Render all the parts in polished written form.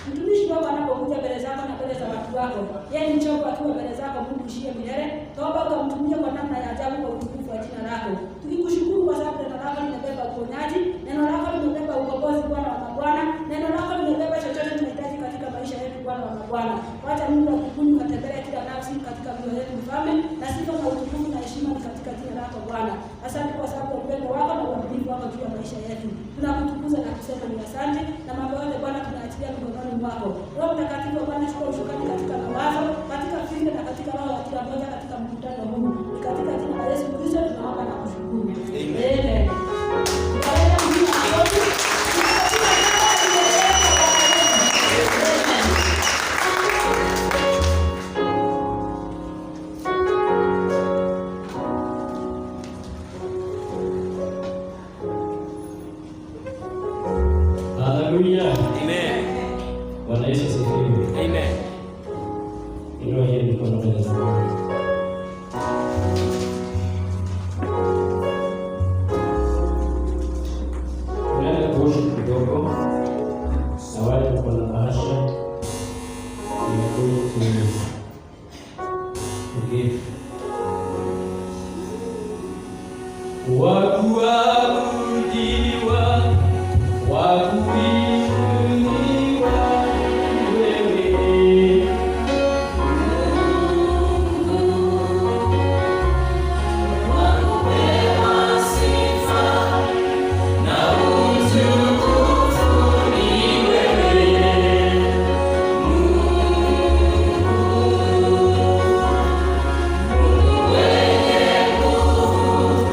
Mtumishi wako anapokuja mbele zako na mbele za watu wako, yeye ni chombo akiwa mbele zako, Mungu ushie milele. Toba ukamtumie kwa namna ya ajabu kwa utukufu wa jina lako. Tukikushukuru kwa sababu neno lako limebeba uponyaji, neno lako limebeba ukombozi, Bwana wa mabwana. Neno lako limebeba chochote tunahitaji katika maisha yetu, Bwana wa mabwana. Wacha Mungu akukunyu katembelea kila nafsi katika mioyo yetu, Mfalme, na sifa na utukufu na heshima ni katika jina lako Bwana. Asante kwa sababu ya upendo wako na uaminifu wako juu ya maisha yetu. Tunakutukuza na kusema ni asante, na mambo yote Bwana tunaachilia mikononi mwako. Roho Mtakatifu Bwana, chukua ushukani katika mawazo, katika fikra na katika roho ya kila mmoja katika mkutano huu. Ni katika jina la Yesu Kristo tunaomba na kushukuru. Amen. Hallelujah. Amen. Bwana Yesu asifiwe. Amen. Inua hiyo mikono mbele za Mungu. Tunaenda kuosha kidogo. Na wale wako na bahasha imekuja kugive wakuabudiwa wakuinuliwa wewe wakupewa sifa na utukufu ni wewe Mungu wenye nguvu.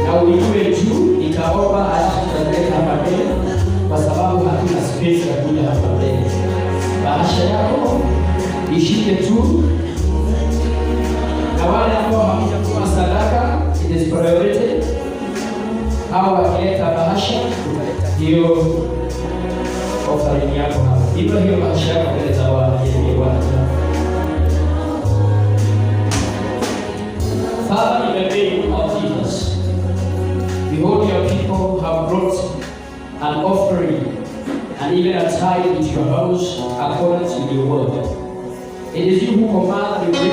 na uinue juu, nitaomba halafu tutaleta hapa mbele, kwa sababu hatuna space ya kuja hapa mbele. Bahasha yako ishike tu, na wale ambao hamjakuwa sadaka, it is priority. Hao wakileta bahasha, hiyo offering yako hapa. Hiyo bahasha yako mbele za Bwana, yeye Bwana. Father, in the name of Jesus, behold, your people have brought an offering and even a tithe into your house according to your word. It is you who command the bring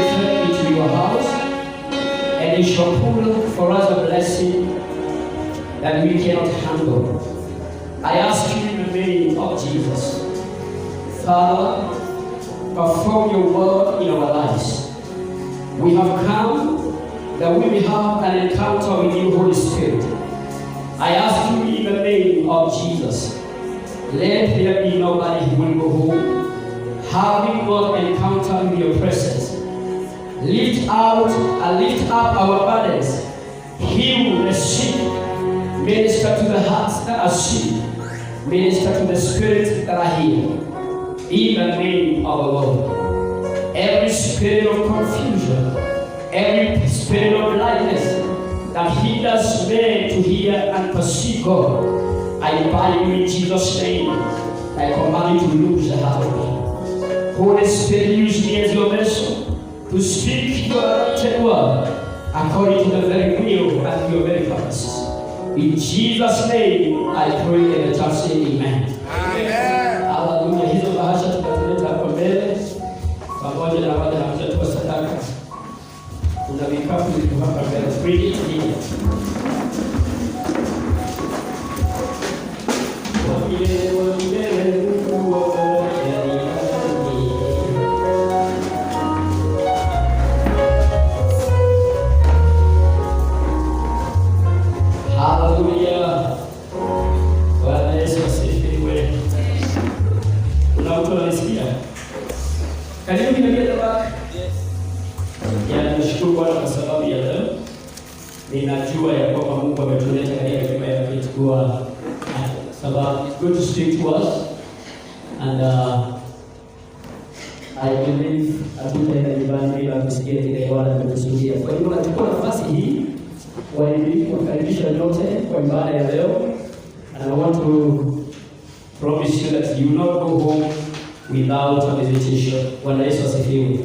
into your house, and you shall pull for us a blessing that we cannot handle. I ask you in the name of Jesus, Father, perform your word in our lives. We have come that we may have an encounter with you, Holy Spirit. I ask you in the name of Jesus, let there be nobody who will go home having not encountered with your presence. Lift up our burdens, heal the sick, minister to the hearts that are sick, minister to the spirits that are healed. In the name of the Lord, every spirit of confusion, every spirit of blindness that hinders men to hear and perceive God, I bind you in Jesus' name. I command you to lose the heart of me. Holy Spirit, use me as your vessel to speak your anointed word according to the very will and your very purposes. In Jesus' name, I pray and the church say amen. Amen. Hallelujah. Hizo bahasha tutatuleta hapo mbele pamoja na wale hamjatoa sadaka. Kuna vikapu viko hapa mbele. Bring it here. Hallelujah. Bwana Yesu asifiwe. Kuna mtu anasikia? Karibu niambie baba. Nashukuru Bwana kwa sababu ya leo. Ninajua ya kwamba Mungu ametuleta katika nyumba yake kwa sababu it's good to speak to us, and I believe atutaenda nyumbani bila kusikia kile Bwana ametusudia. Kwa hiyo nachukua nafasi hii kuwakaribisha nyote kwa ibada ya leo, and I want to promise you that you will not go home without a visitation. Bwana Yesu asifiwe.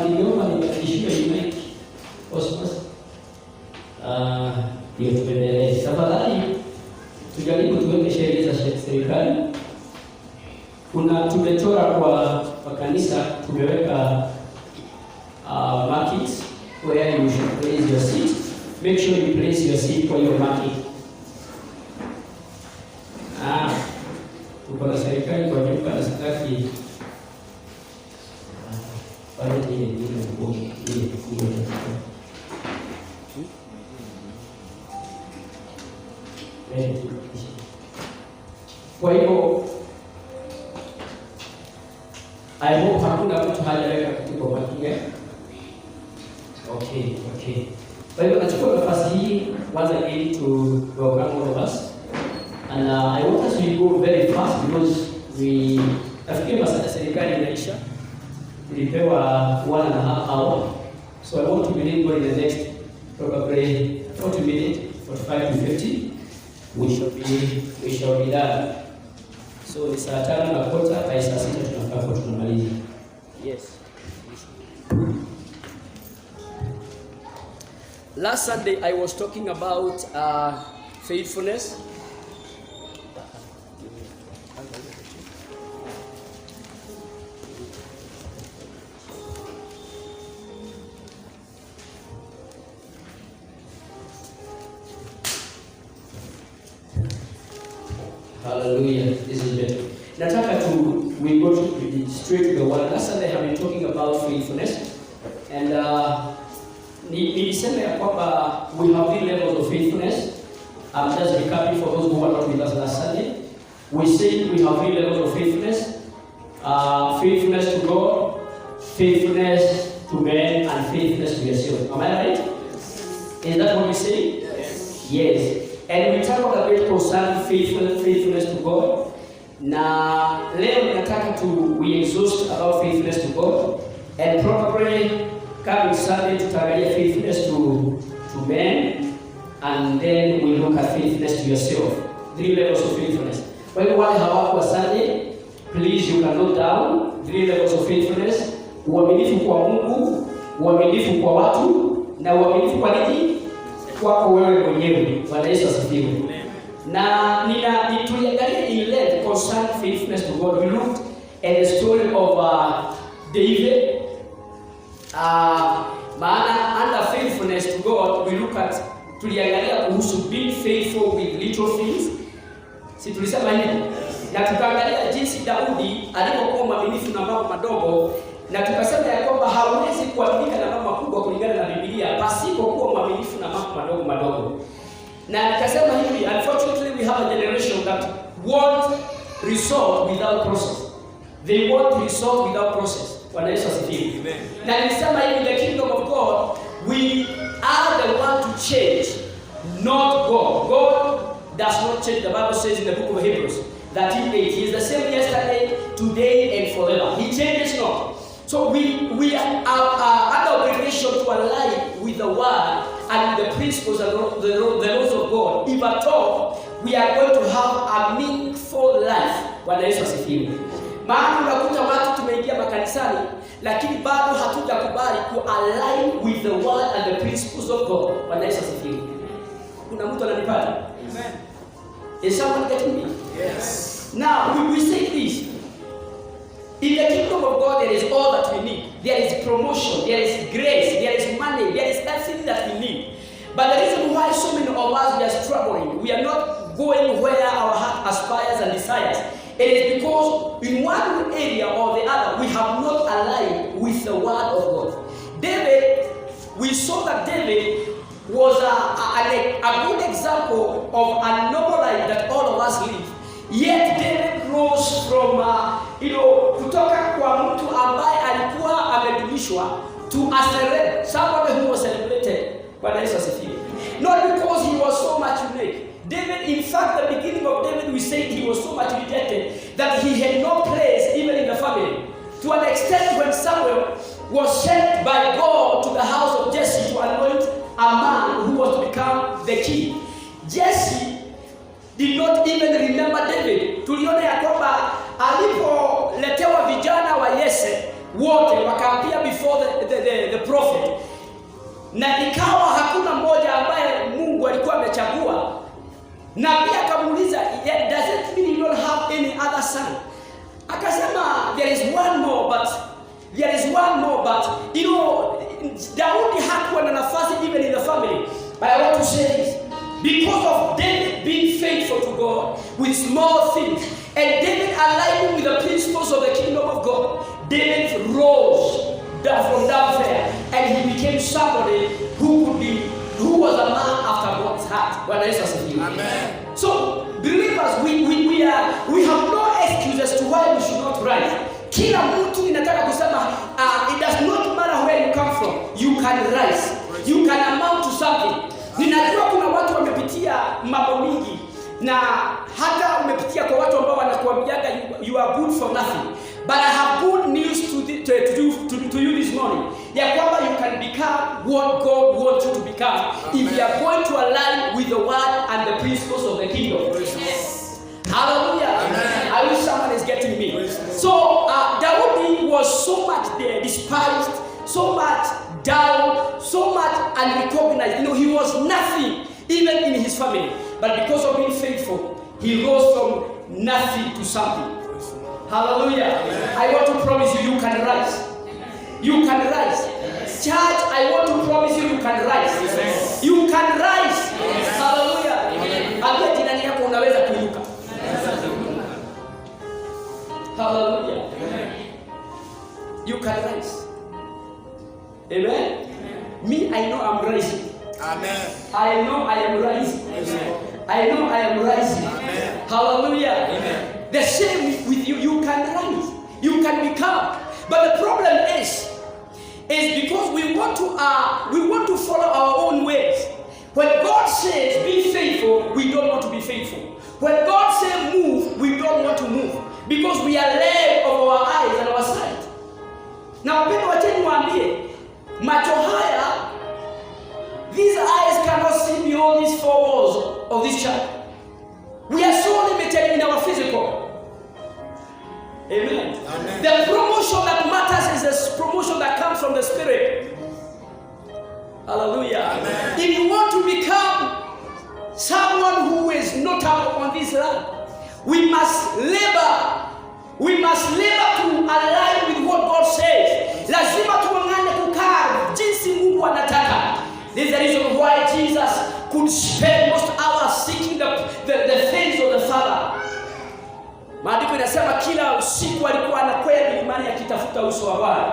Niliomba nibadilishwe mic Osmas. Ndio tuendelee. Tafadhali tujaribu tuweke sheria za serikali. Tumechora kwa kanisa, tumeweka markings where you should place your seat. Make sure you place your seat kwa your marking. Tuko na serikali kwa nyumba na sitaki kwa hivyo I hope hakuna mtu hajaweka katika makinga. Okay. Kwa hivyo nachukua nafasi hii once again to welcome all of us, and I want us to go very fast because nafikiri masaa ya serikali inaisha. Tulipewa 1.5 hour, so I want to begin in the next probably 40 minutes, 45 to 50. We shall be done. So ni saa 5:15 by saa 6 tunafaa tunamaliza. Yes. Last Sunday I was talking about faithfulness. Hallelujah. This is it. Nataka we go straight to the word. Last Sunday I have been talking about faithfulness, and nilisema ya kwamba we have three levels of faithfulness. I'm just recapping for those who were not with us last Sunday. We said we have three levels of faithfulness. Faithfulness to God, faithfulness to men, and faithfulness to yourself. Am I right? Is that what we say? Yes. And we talk a bit concerning faithfulness to God. Na leo nataka we exhaust about faithfulness to God, and probably coming Sunday tutaangalia faithfulness to men, and then we look at faithfulness to yourself. 3 levels of faithfulness. Kwa hiyo wale hawako Sunday, please you can note down 3 levels of faithfulness: uaminifu kwa Mungu, uaminifu kwa watu, na uaminifu kwa nini? Kwako wewe mwenyewe. Bwana Yesu asifiwe. Na tuliangalia in length concerning faithfulness to God. We looked at the story of David. Maana under faithfulness to God, we look at tuliangalia kuhusu being faithful with little things. Si tulisema hivi? Na tukaangalia jinsi Daudi alipokuwa mwaminifu na mambo madogo, na tukasema ya kwamba hawezi kuaminika na mambo makubwa kulingana na Biblia pasipo kuwa mwaminifu na mambo madogo. Na nikasema hivi, unfortunately we have a generation that want result without process. They want result without process. Bwana Yesu asifiwe. Amen. Na nilisema hivi, the kingdom of God, we are the one to change, not God. God does not change. The Bible says in the book of Hebrews 13:8, He is the same yesterday, today, and forever. He changes not. So we are under obligation to align with the word and the principles and the laws of God. If at all, we are going to have a meaningful life. Bwana Yesu asifiwe. Maana unakuta watu tumeingia makanisani, lakini bado hatujakubali ku align with the word and the principles of God. Bwana Yesu asifiwe. Kuna mtu ananipata? Amen. Is someone getting me? Yes. Now we say this. In the kingdom of God, there is all that we need. There is promotion, there is grace, there is money, there is everything that we need. But the reason why so many of us we are struggling, we are not going where our heart aspires and desires, it is because in one area or the other, we have not aligned with the word of God. David, we saw that David was a good example of a noble life that all of us live. Yet David rose from kutoka kwa mtu ambaye alikuwa amedumishwa to a celeb, somebody who was celebrated. Bwana Yesu asifiwe. Not because he was so much unique. David, in fact, the beginning of David, we said he was so much rejected that he had no place even in the family. To an extent when Samuel was sent by God to the house of Jesse to anoint a man who was to become the king. Jesse did not even remember David. Tuliona ya kwamba alipoletewa vijana wa Yese wote wakaapia before the prophet, na ikawa hakuna mmoja ambaye Mungu alikuwa amechagua, na pia akamuuliza, does it mean you don't have any other son? Akasema there is one more, but Daudi hakuwa na nafasi even in the family. But I want to say this, because of David being faithful to God with small things, and David aligning with the principles of the kingdom of God, David rose from down there, and he became somebody who was a man after God's heart. Amen. So believers, we have no excuse as to why we should not rise. Kila mtu inataka kusema it does not matter where you come from, you can rise, you can amount to something. Ninajua kuna watu wamepitia mambo mingi, na hata umepitia kwa watu ambao wanakuambiaga you are good for nothing. But I have good news to you this morning. Ya kwamba you can become what God wants you to become. Amen. If you are going to align with the word and the principles of the kingdom. Yes. Hallelujah. Amen. I wish someone is getting me. So Daudi was so much despised, so much down, so much unrecognized. He was nothing even in his family. But because of being faithful, he rose from nothing to something. Hallelujah. Amen. I want to promise you, you can rise. You can rise. Yes. Church, I want to promise you, you can rise. Yes. You can rise. Yes. Hallelujah. Ambia jirani yako unaweza kuinuka. Hallelujah. Amen. You can rise. Amen. Amen. Me, I know I'm rising. Amen. I know I am rising. Amen. I know I am rising. Amen. Hallelujah. Amen. The same with you. You can rise. You can become. But the problem is because we want to follow our own ways. because we are led of our eyes and our sight. Na wapendwa, wacheni niwaambie, macho haya, these eyes cannot see beyond these four walls of this church. We are so limited in our physical. Amen. Amen. The promotion that matters is the promotion that comes from the Spirit. Hallelujah. Amen. If you want to become someone who is notable on this land, we must labor. We must labor to align with what God says. Lazima tuangane kukaa jinsi Mungu anataka. This is the reason why Jesus could spend most hours seeking the face of the Father. Maandiko inasema kila usiku alikuwa anakwenda milimani akitafuta uso wa Bwana.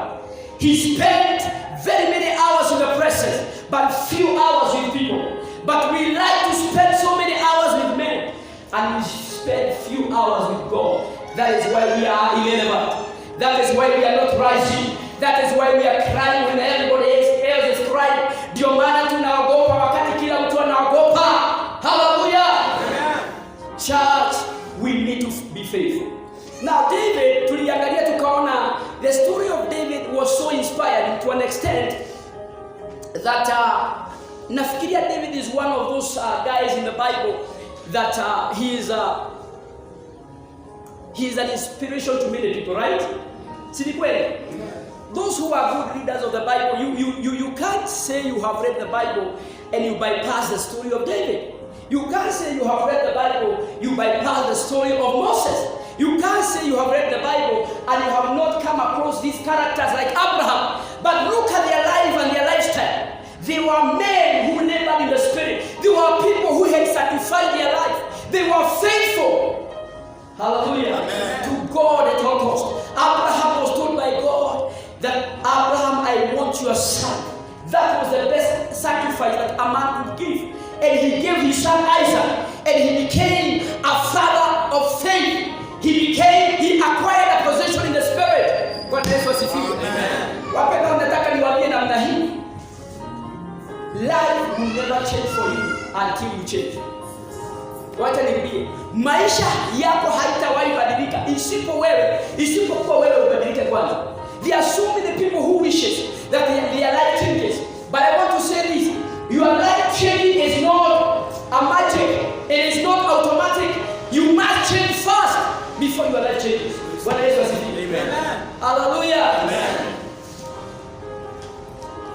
He spent very many hours in the presence, but few hours with people. But we like to spend so many hours with men, and we spend few hours with God. That is why we are irrelevant. That is why we are not rising. That is why we are crying when everybody else is crying. Ndio maana tunaogopa wakati kila mtu anaogopa. Hallelujah. Church, we need to be faithful. Now David, tuliangalia tukaona the story of David was so inspired to an extent that nafikiria David is one of those guys in the Bible that he is an inspiration to many people, right? Si kweli? Those who are good readers of the Bible, you can't say you have read the Bible and you bypass the story of David. You can't say you have read the Bible, you bypass the story of Moses. You can't say you have read the Bible and you have not come across these characters like Abraham. But look at their life and their lifestyle. They were men who labored in the Spirit. They were people who had sacrificed their life. They were faithful. Hallelujah. Amen. To God at all costs. Abraham was told by God that, Abraham, I want your son. That was the best sacrifice that a man could give. And he gave his son Isaac. And he became a father of faith. He acquired a position in the Spirit. God bless us. Wapenda nataka niwaambie namna hii. Life will never change for you until you change. Wacha niambie, maisha yako haitawahi badilika isipokuwa wewe ubadilike kwanza. There are so many people who wishes that their life changes. But I want to say this, your life changing is not a magic. It is not automatic. You must change first before your life changes. Bwana Yesu asifiwe. Amen. Hallelujah. Amen.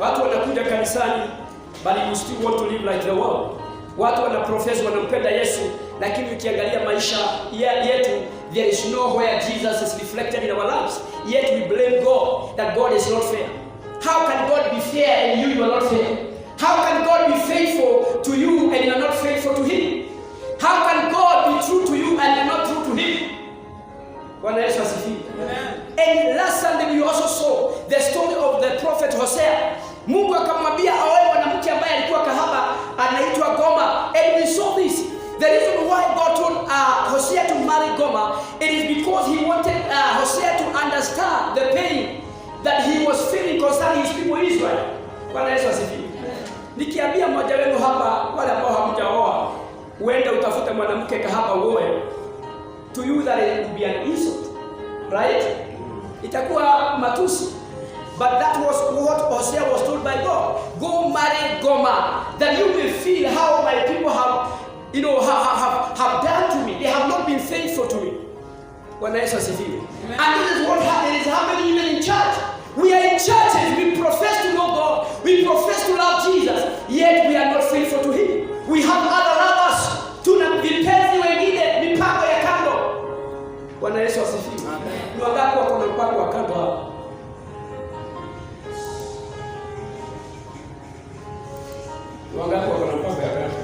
Watu wanakuja kanisani, but you still want to live like the world. Watu wanaprofess wanampenda Yesu, lakini ukiangalia maisha yetu, there is nowhere Jesus is reflected in our lives. Yet we blame God that God is not fair. How can God be fair and you are not fair? How can God be faithful to you and you are not faithful to Him? How can God be true to you and you are not true to Him? Bwana Yesu asifiwe. And last Sunday we also saw the story of the prophet Hosea. Mungu akamwambia aoe mwanamke ambaye alikuwa kahaba anaitwa Goma. And we saw this. The reason why God told Hosea to marry Goma, it is because he wanted Hosea to understand the pain that he was feeling concerning his people Israel. Bwana Yesu asifiwe. Nikiambia mmoja wenu hapa, wale ambao hamjaoa, uenda utafuta mwanamke kahaba uoe, to you that it will be an insult, right? Itakuwa matusi. But that was what Hosea was told by God. Go marry Goma, that you may feel how my people have, have done to me. They have not been faithful to me. Bwana Yesu asifiwe. And this is what is happening even in church. We are in churches, we profess to know God, we profess to love Jesus, yet we are not faithful to Him. We have other lovers. Tuna vipenzi wengine, mipango ya kando. Bwana Yesu asifiwe. Ni wangapi wako na mpango wa kando hapa? Wangapi wako na mpango ya kando?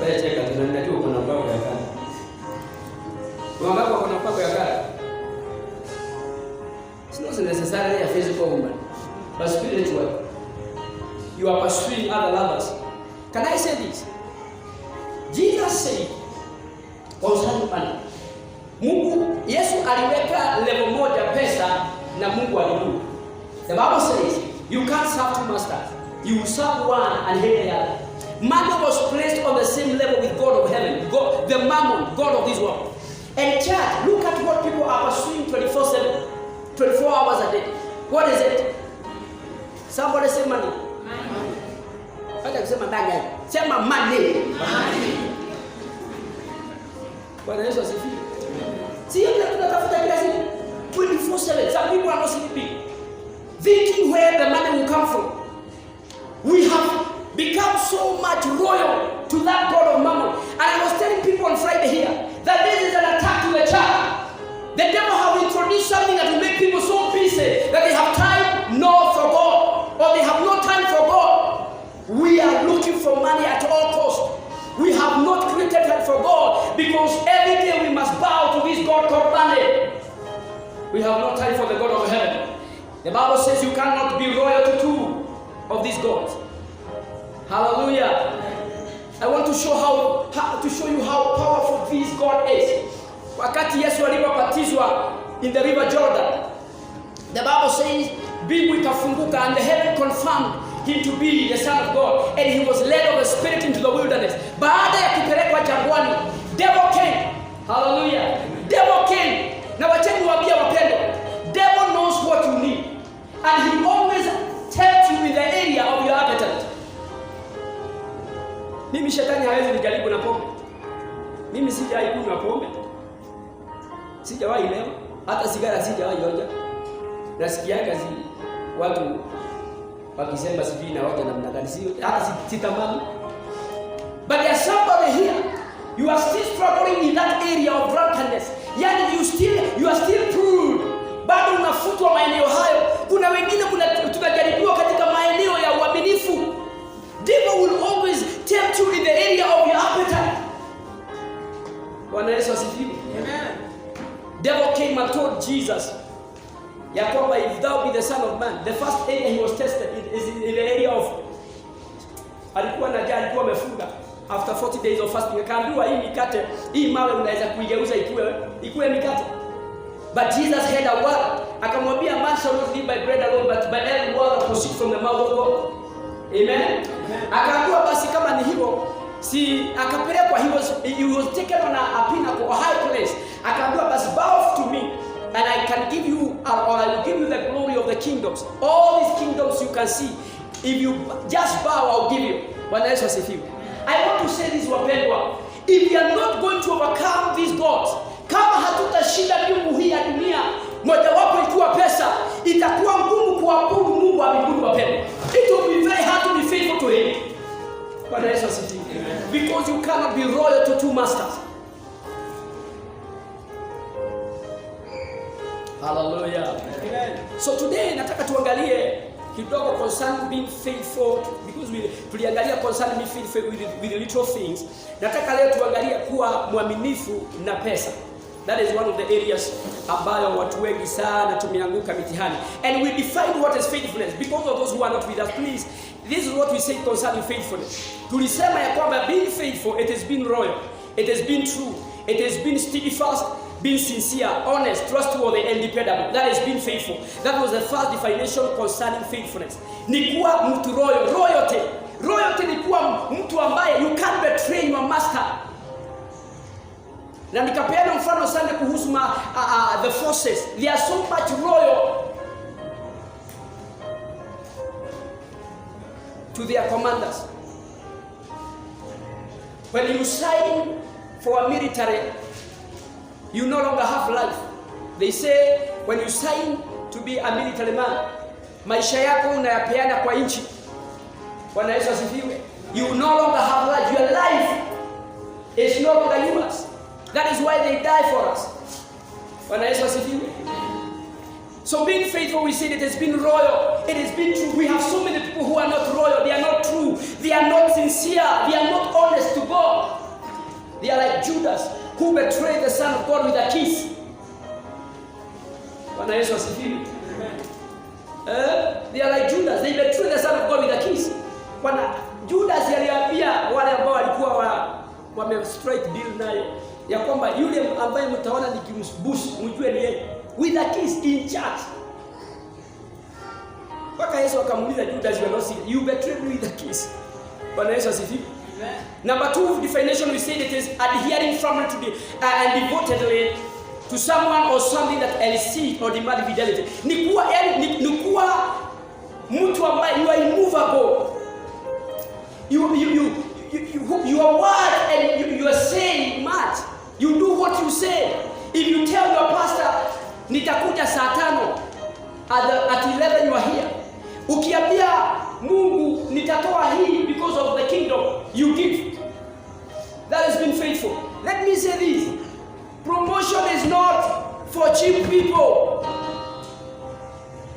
Wewe cheka, tunajua kuna mpango ya kando. Wangapi wako na mpango ya kando? It's not necessarily a physical woman, but spiritual. You are pursuing other lovers. Can I say this? Jesus said, concerning money, Mungu, Yesu aliweka level moja pesa na Mungu alimu. The Bible says, you can't serve two masters. You will serve one and hate the other. Money was placed on the same level with God of heaven, God, the mammon, God of this world. And church, look at what people are pursuing 24/7, 24 hours a day. What is it? Somebody say money. Hata kusema ndani. Sema money. Bwana Yesu asifiwe. Sio tunatafuta kila siku 24/7. Some people are not sleeping, thinking where the money will come from. We have become so much royal to that God of mammon. And I was telling people on Friday here that this is an attack to the church. The devil have introduced something that will make people so busy that they have time not for God, or they have no time for God. We are looking for money at all costs. We have not created time for God, because every day we must bow to this God called money. We have no time for the God of heaven. The Bible says you cannot be royal to two of these gods. Hallelujah. I want to show you how powerful this God is. Wakati Yesu alipobatizwa in the river Jordan, the Bible says mbingu ikafunguka and the heaven confirmed him to be the Son of God, and he was led of the Spirit into the wilderness. Baada ya kupelekwa jangwani, devil came. Hallelujah. Devil came. Na wacheni waambia wapendwa, devil knows what you need, and he always tempts you in the area of your appetite. Mimi shetani hawezi nijaribu na pombe. Mimi sijawahi kunywa pombe. Sijawahi leo, hata sigara sijawahi onja. Nasikianga watu wakisema sijui na watu namna gani, sio hata sitamani. But there's somebody here, you are still struggling in that area of drunkenness. Yani you are still prude. Bado unafutwa maeneo hayo. Kuna wengine tunajaribiwa katika maeneo ya uaminifu. Devil will always tempt you in the area of your appetite. Bwana Yesu asifiwe. Amen. Devil came and told Jesus, Yakoba, if thou be the Son of Man, the first area he was tested is in the area of, alikuwa amefunga after 40 days of fasting. Akaambiwa hii mikate, hii mawe unaweza kuigeuza ikuwe mikate. But Jesus had a word. Akamwambia, man shall not live by bread alone, but by every word that proceeds from the mouth of God. Amen. Akaambiwa basi kama ni hivyo, akapelekwa, he was taken on a pinnacle, a high place. Akaambiwa basi bow to me, and I can give you, or I will give you the glory of the kingdoms. All these kingdoms you can see. If you just bow, I'll give you. Bwana Yesu asifiwe. I want to say this, wapendwa. If we are not going to overcome these gods, kama hatutashinda miungu hii ya dunia, mojawapo ikiwa pesa, itakuwa ngumu kuabudu Mungu wa mbinguni, wapendwa. It will be very hard to be faithful to him. Bwana Yesu asifiwe. Because you cannot be royal to two masters. Hallelujah. Amen. So today nataka tuangalie kidogo concerning being faithful, because tuliangalia concerning being faithful with the little things. Nataka leo tuangalie kuwa mwaminifu na pesa. That is one of the areas ambayo watu wengi sana tumeanguka mitihani. And we define what is faithfulness. Because of those who are not with us, please, this is what we say concerning faithfulness. Tulisema ya kwamba being faithful, it has been royal, it has been true, it has been steadfast, being sincere, honest, trustworthy, and dependable. That is being faithful. That was the first definition concerning faithfulness. Ni kuwa mtu royal. Royalty. Royalty ni kuwa mtu ambaye you can't betray your master. Na nikapeana mfano sana kuhusu the forces. They are so much royal to their commanders. When you sign for a military, you no longer have life. They say when you sign to be a military man, maisha yako unayapeana kwa nchi. Bwana Yesu asifiwe. You no longer have life. Your life is no longer yours. That is why they die for us. Bwana Yesu asifiwe. So being faithful, we said it has been royal. It has been true. We have so many people who are not royal. They are not true. They are not sincere. They are not honest to God. They are like Judas, who betrayed the Son of God with a kiss. Bwana Yesu asifiwe. They are like Judas. They betrayed the Son of God with a kiss. Bwana Judas aliambia wale ambao walikuwa wame straight deal naye ya kwamba yule ambaye mtaona nikimbush mjue ni yeye, with a kiss in church. Mpaka Yesu akamuuliza Judas, you betrayed me with a kiss. Bwana Yesu asifiwe. Number 2 definition, we said it is adhering firmly to the and devotedly to someone or something that elicits or demand fidelity. Ni kuwa mtu ambaye you are immovable. Your word and you are saying much. You do what you say. If you tell your pastor nitakuja saa 5 at 11 you are here. Ukiambia Mungu nitatoa hii because of the kingdom, you give. That has been faithful. Let me say this. Promotion is not for cheap people.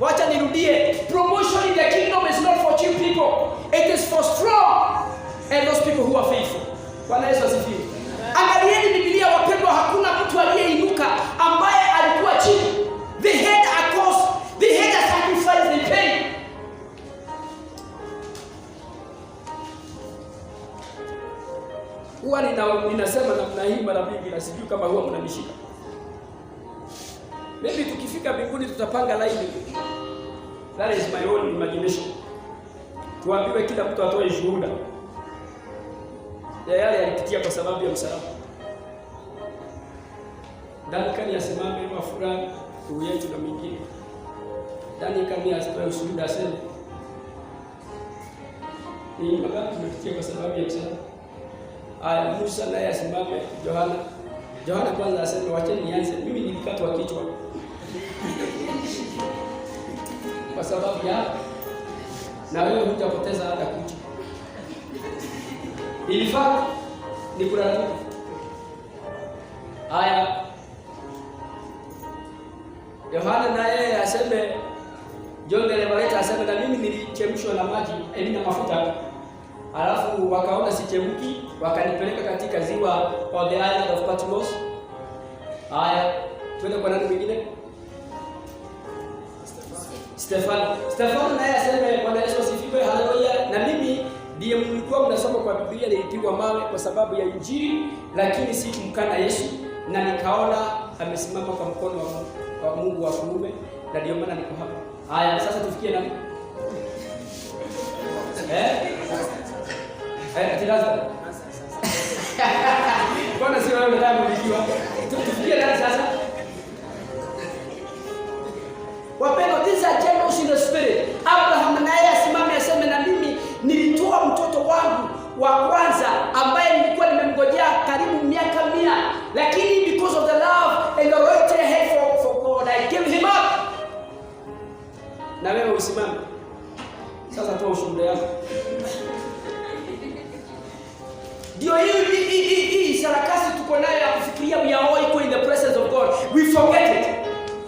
Wacha nirudie. Promotion in the kingdom is not for cheap people. It is for strong and those people who are faithful. Bwana Yesu asifiwe. Angalieni Biblia wapendwa, hakuna mtu aliyeinuka ambaye alikuwa chini. They had a cost. They had a sacrifice they paid. Huwa ninasema namna hii mara mingi na sijui kama huwa mnanishika. Maybe tukifika mbinguni tutapanga line. That is my own imagination. Tuambiwe kila mtu atoe shuhuda ya yale alipitia kwa sababu ya msalaba. Ndani kani asimame mafura yetu na mingine. Ndani kani asitoe ushuhuda aseme ni magapi tumepitia kwa sababu ya msalaba. Aya, Musa naye asimame, Yohana kwanza aseme wacheni nianze. Mimi nilikatwa kichwa kwa sababu ya, na wewe hutapoteza hata kucha. Ilifaa ni kulalamika. Aya, Yohana naye aseme, John the Revelator aseme na mimi nilichemshwa na maji na mafuta. Alafu wakaona sichemki, wakanipeleka katika ziwa of the island of Patmos. Haya, twende kwa nani mwingine? Stefano naye aseme Bwana Yesu asifiwe, haleluya. Na mimi ndiye mlikuwa mnasoma kwa Biblia, nilipigwa mawe kwa sababu ya Injili, lakini sikumkana Yesu na nikaona amesimama kwa mkono wa Mungu wa kuume, na ndio maana niko hapa. Haya, sasa tufikie nani? Atilaza. Bwana si wewe ndio mlijua. Tufikie nani sasa? Wapendwa, these are generals in the spirit. Abraham naye asimame aseme na mimi nilitoa mtoto wangu wa kwanza ambaye nilikuwa nimemngojea karibu miaka 100, lakini because of the love and the loyalty I had for God, I gave him up. Na wewe usimame. Sasa toa ushuhuda wako. Ndio hii sarakasi tuko nayo ya kufikiria we are all equal in the presence of God. We forget it.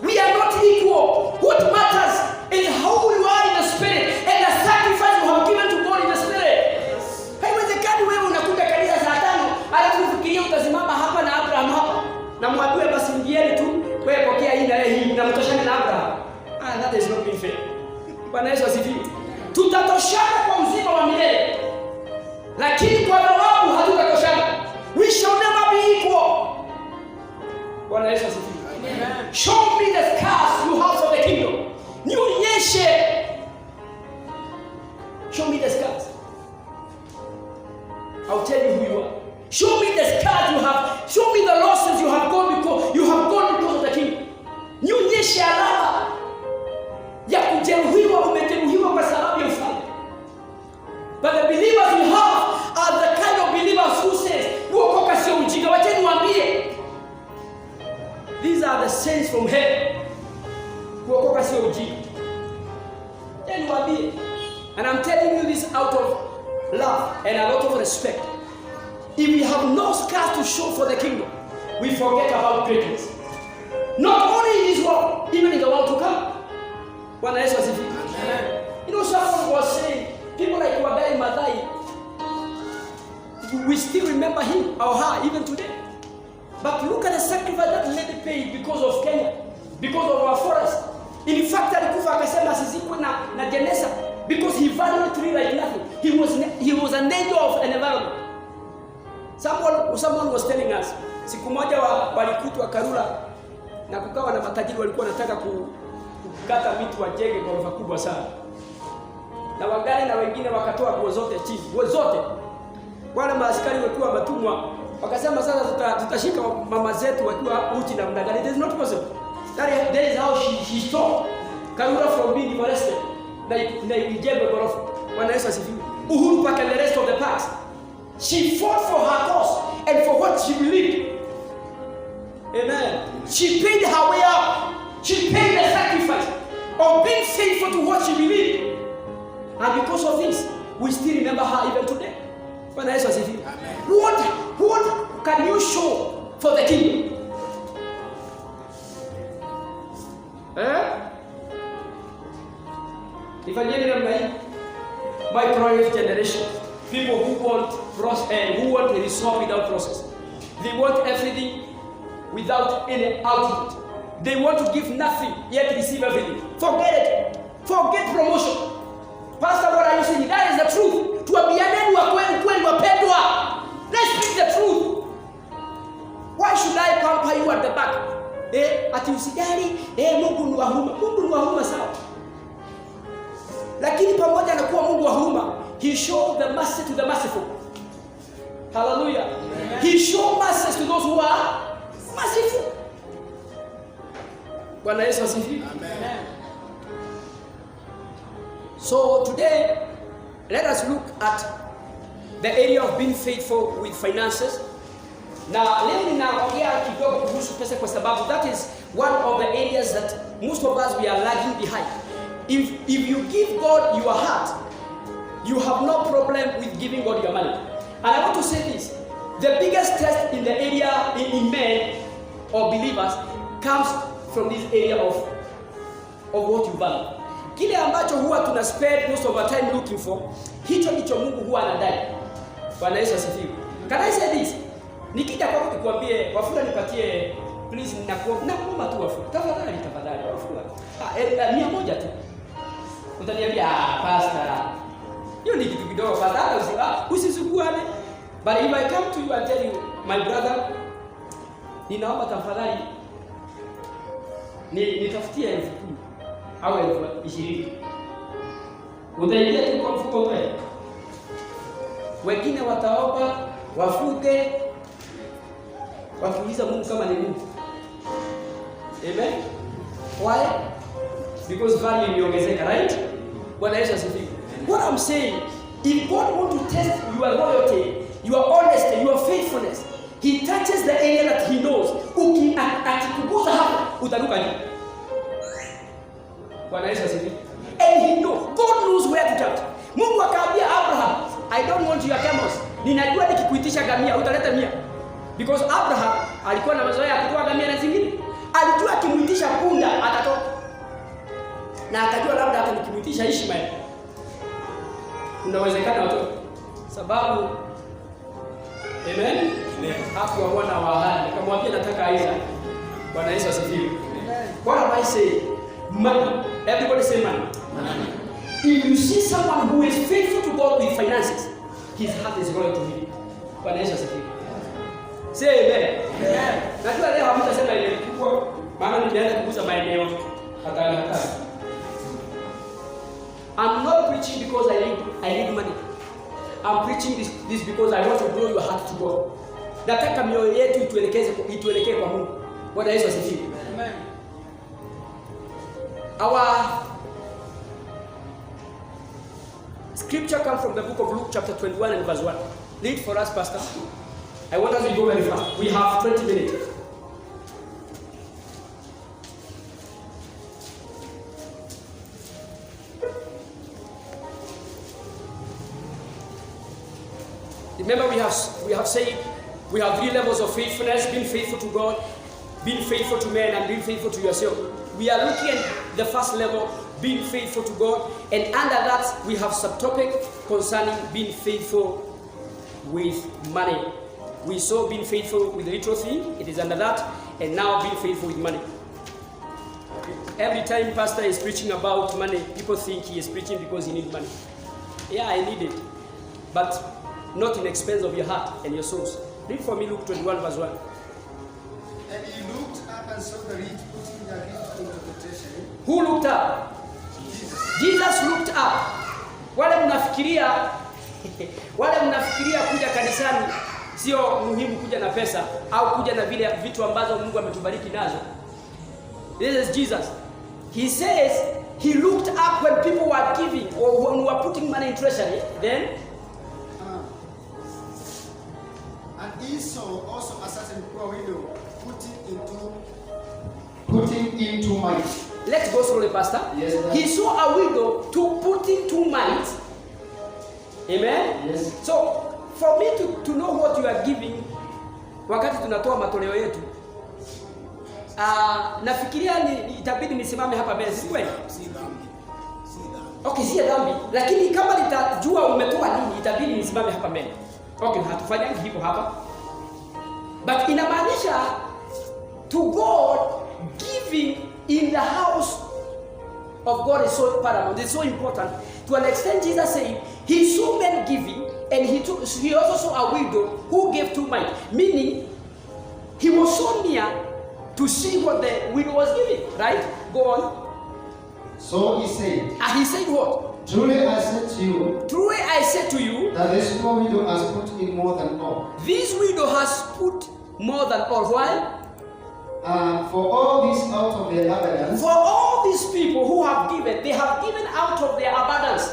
We are not equal. What matters is how you are in the spirit and the sacrifice you have given to God in the spirit. Haiwezekani wewe unakuja kanisa saa 5 alafu ufikiria utasimama hapa na Abraham hapa na mwambie basi ingieni tu wewe pokea hii na hii na mtoshane na Abraham. That is not being fair. Bwana Yesu asifiwe. Tutatoshana kwa uzima wa milele. Lakini kwa thawabu hatutatoshana. We shall never be equal. Bwana Yesu asifiwe. Amen. Show me the scars you have for the kingdom. Nionyeshe. Show me the scars. I'll tell you who you are. Show me the scars you have. Show me the losses you have gone because of the kingdom. Nionyeshe alama ya kujeruhiwa, umejeruhiwa kwa sababu ya ufalme. But the believers we have are the kind of believers who says, kuokoka sio ujinga. Wacheni waambie. These are the saints from heaven. Kuokoka sio ujinga. Wacheni waambie. And I'm telling you this out of love and a lot of respect. If we have no scars to show for the kingdom, we forget about greatness. Not only in this world, even in the world to come. Bwana Yesu asifiwe. You know, someone was saying, people like Wangari Maathai, we still remember him or her even today. But look at the sacrifice that lady paid because of Kenya, because of our forest. In fact, alikufa akasema asizikwe na jeneza because he valued tree like nothing. He was an angel of an environment. Someone was telling us, siku moja walikutwa Karura na kukawa na matajiri walikuwa wanataka kukata miti wajenge ghorofa kubwa sana. na wagani na wengine wakatoa nguo zote chini, nguo zote. Wale maaskari wakiwa wametumwa wakasema sasa tutashika mama zetu wakiwa uchi na mdangani. It is not possible. That is how she stopped Karura from being molested. Na ijengwe ghorofa. Bwana Yesu asifiwe. Uhuru Park and the rest of the parks. She fought for her cause and for what she believed. Amen. She paid her way up. She paid the sacrifice of being faithful to what she believed. And because of this, we still remember her even today. Bwana Yesu asifiwe. What can you show for the kingdom? Ifanyeni namna hii. My current generation, people who want result without process. They want everything without any output. They want to give nothing yet receive everything. Forget it. Forget promotion. Pastor, what are you saying? That is the truth. Tuambianeni ukweli wapendwa. Let's speak the truth. Why should I pamper you at the back? Ati usijali, Mungu ni wa huruma. Mungu ni wa huruma sawa. Lakini pamoja na kuwa Mungu wa huruma, he showed the mercy to the merciful. Hallelujah. Amen. He showed mercy to those who are merciful. Bwana Yesu asifiwe. Amen. So today, let us look at the area of being faithful with finances. Na leo ninaongea kidogo kuhusu pesa kwa sababu that is one of the areas that most of us we are lagging behind. If you give God your heart, you have no problem with giving God your money. And I want to say this, the biggest test in the area in men or believers comes from this area of what you value. Kile ambacho huwa tuna spend most of our time looking for, hicho ndicho Mungu huwa anadai. Bwana Yesu asifiwe. Can I say this? Nikija kwako nikwambie Wafula nipatie please, nakuomba tu Wafula. Tafadhali Wafula. 100 tu. Utaniambia pastor, hiyo ni kitu kidogo, hata usisuguane. But if I come to you and tell you, my brother, ninaomba tafadhali nitafutie 10,000 au 20,000. Utaingia tu kwa mfuko wewe. Wengine wataomba wafuge wakiuliza Mungu kama ni Mungu. Amen. Why? Because value imeongezeka, right? Bwana Yesu asifiwe. What I'm saying, if God wants to test your loyalty, your honesty, your faithfulness, he touches the area that he knows. Akikugusa hapo, utaruka juu. Bwana Yesu asifiwe. And he knows, God knows where to touch. Mungu akaambia Abraham, I don't want your camels. Ninajua nikikuitisha ngamia utaleta 100. Because Abraham alikuwa na mazoea ya kutoa ngamia na zingine. Alijua akimuitisha punda atatoka. Na akajua labda hata nikimuitisha Ishmael unawezekana watoto. Sababu amen. Hapo wana wa ahadi. Nikamwambia nataka Isaac. Bwana Yesu asifiwe. What am I saying? Money. Everybody say money. Money. If you see someone who is faithful to God with finances, his heart is going to him. Bwana Yesu asifiwe. Say amen. Amen. Najua leo hamtasema ile kubwa maana nimeanza kugusa maeneo hata. I'm not preaching because I need money. I'm preaching this because I want to grow your heart to God. Nataka mioyo yetu ituelekee kwa Mungu. Bwana Yesu asifiwe. Amen. Our scripture comes from the book of Luke chapter 21 and verse 1. Read for us, Pastor. I want us to go very fast. We have 20 minutes. Remember, we have said we have 3 levels of faithfulness: being faithful to God, being faithful to men, and being faithful to yourself. We are looking at the first level, being faithful to God, and under that we have subtopic concerning being faithful with money. We saw being faithful with the literal thing, it is under that, and now being faithful with money. Every time pastor is preaching about money, people think he is preaching because he needs money. Yeah, I need it, but not in expense of your heart and your souls. Read for me Luke 21 verse 1. And he looked up and saw the rich putting their gift into the treasury. Who looked up? Jesus looked up. Wale mnafikiria kuja kanisani sio muhimu kuja na pesa au kuja na vile vitu ambazo Mungu ametubariki nazo. This is Jesus. He says he looked up when people were giving or when we were putting money in treasury. Then and he saw also a certain poor widow putting into mite. Let's go slowly, Pastor. Yes, he saw a widow putting to mite. Amen. Yes. So for me to know what you are giving, wakati tunatoa matoleo yetu, nafikiria itabidi nisimame hapa mbele, si kweli? Okay, si dhambi. Lakini kama nitajua umetoa nini, itabidi nisimame hapa mbele. Okay, hatufanyangi hivyo hapa. But inamaanisha to God, giving in the house of God is so paramount. It's so important. To an extent, Jesus said he saw men giving, and he also saw a widow who gave 2 mites. Meaning, he was so near to see what the widow was giving. Right? Go on. So he said. He said what? Truly I said to you. Truly I said to you. That this poor widow has put in more than all. This widow has put more than all. Why? For all this out of their abundance. For all these people who have given, they have given out of their abundance.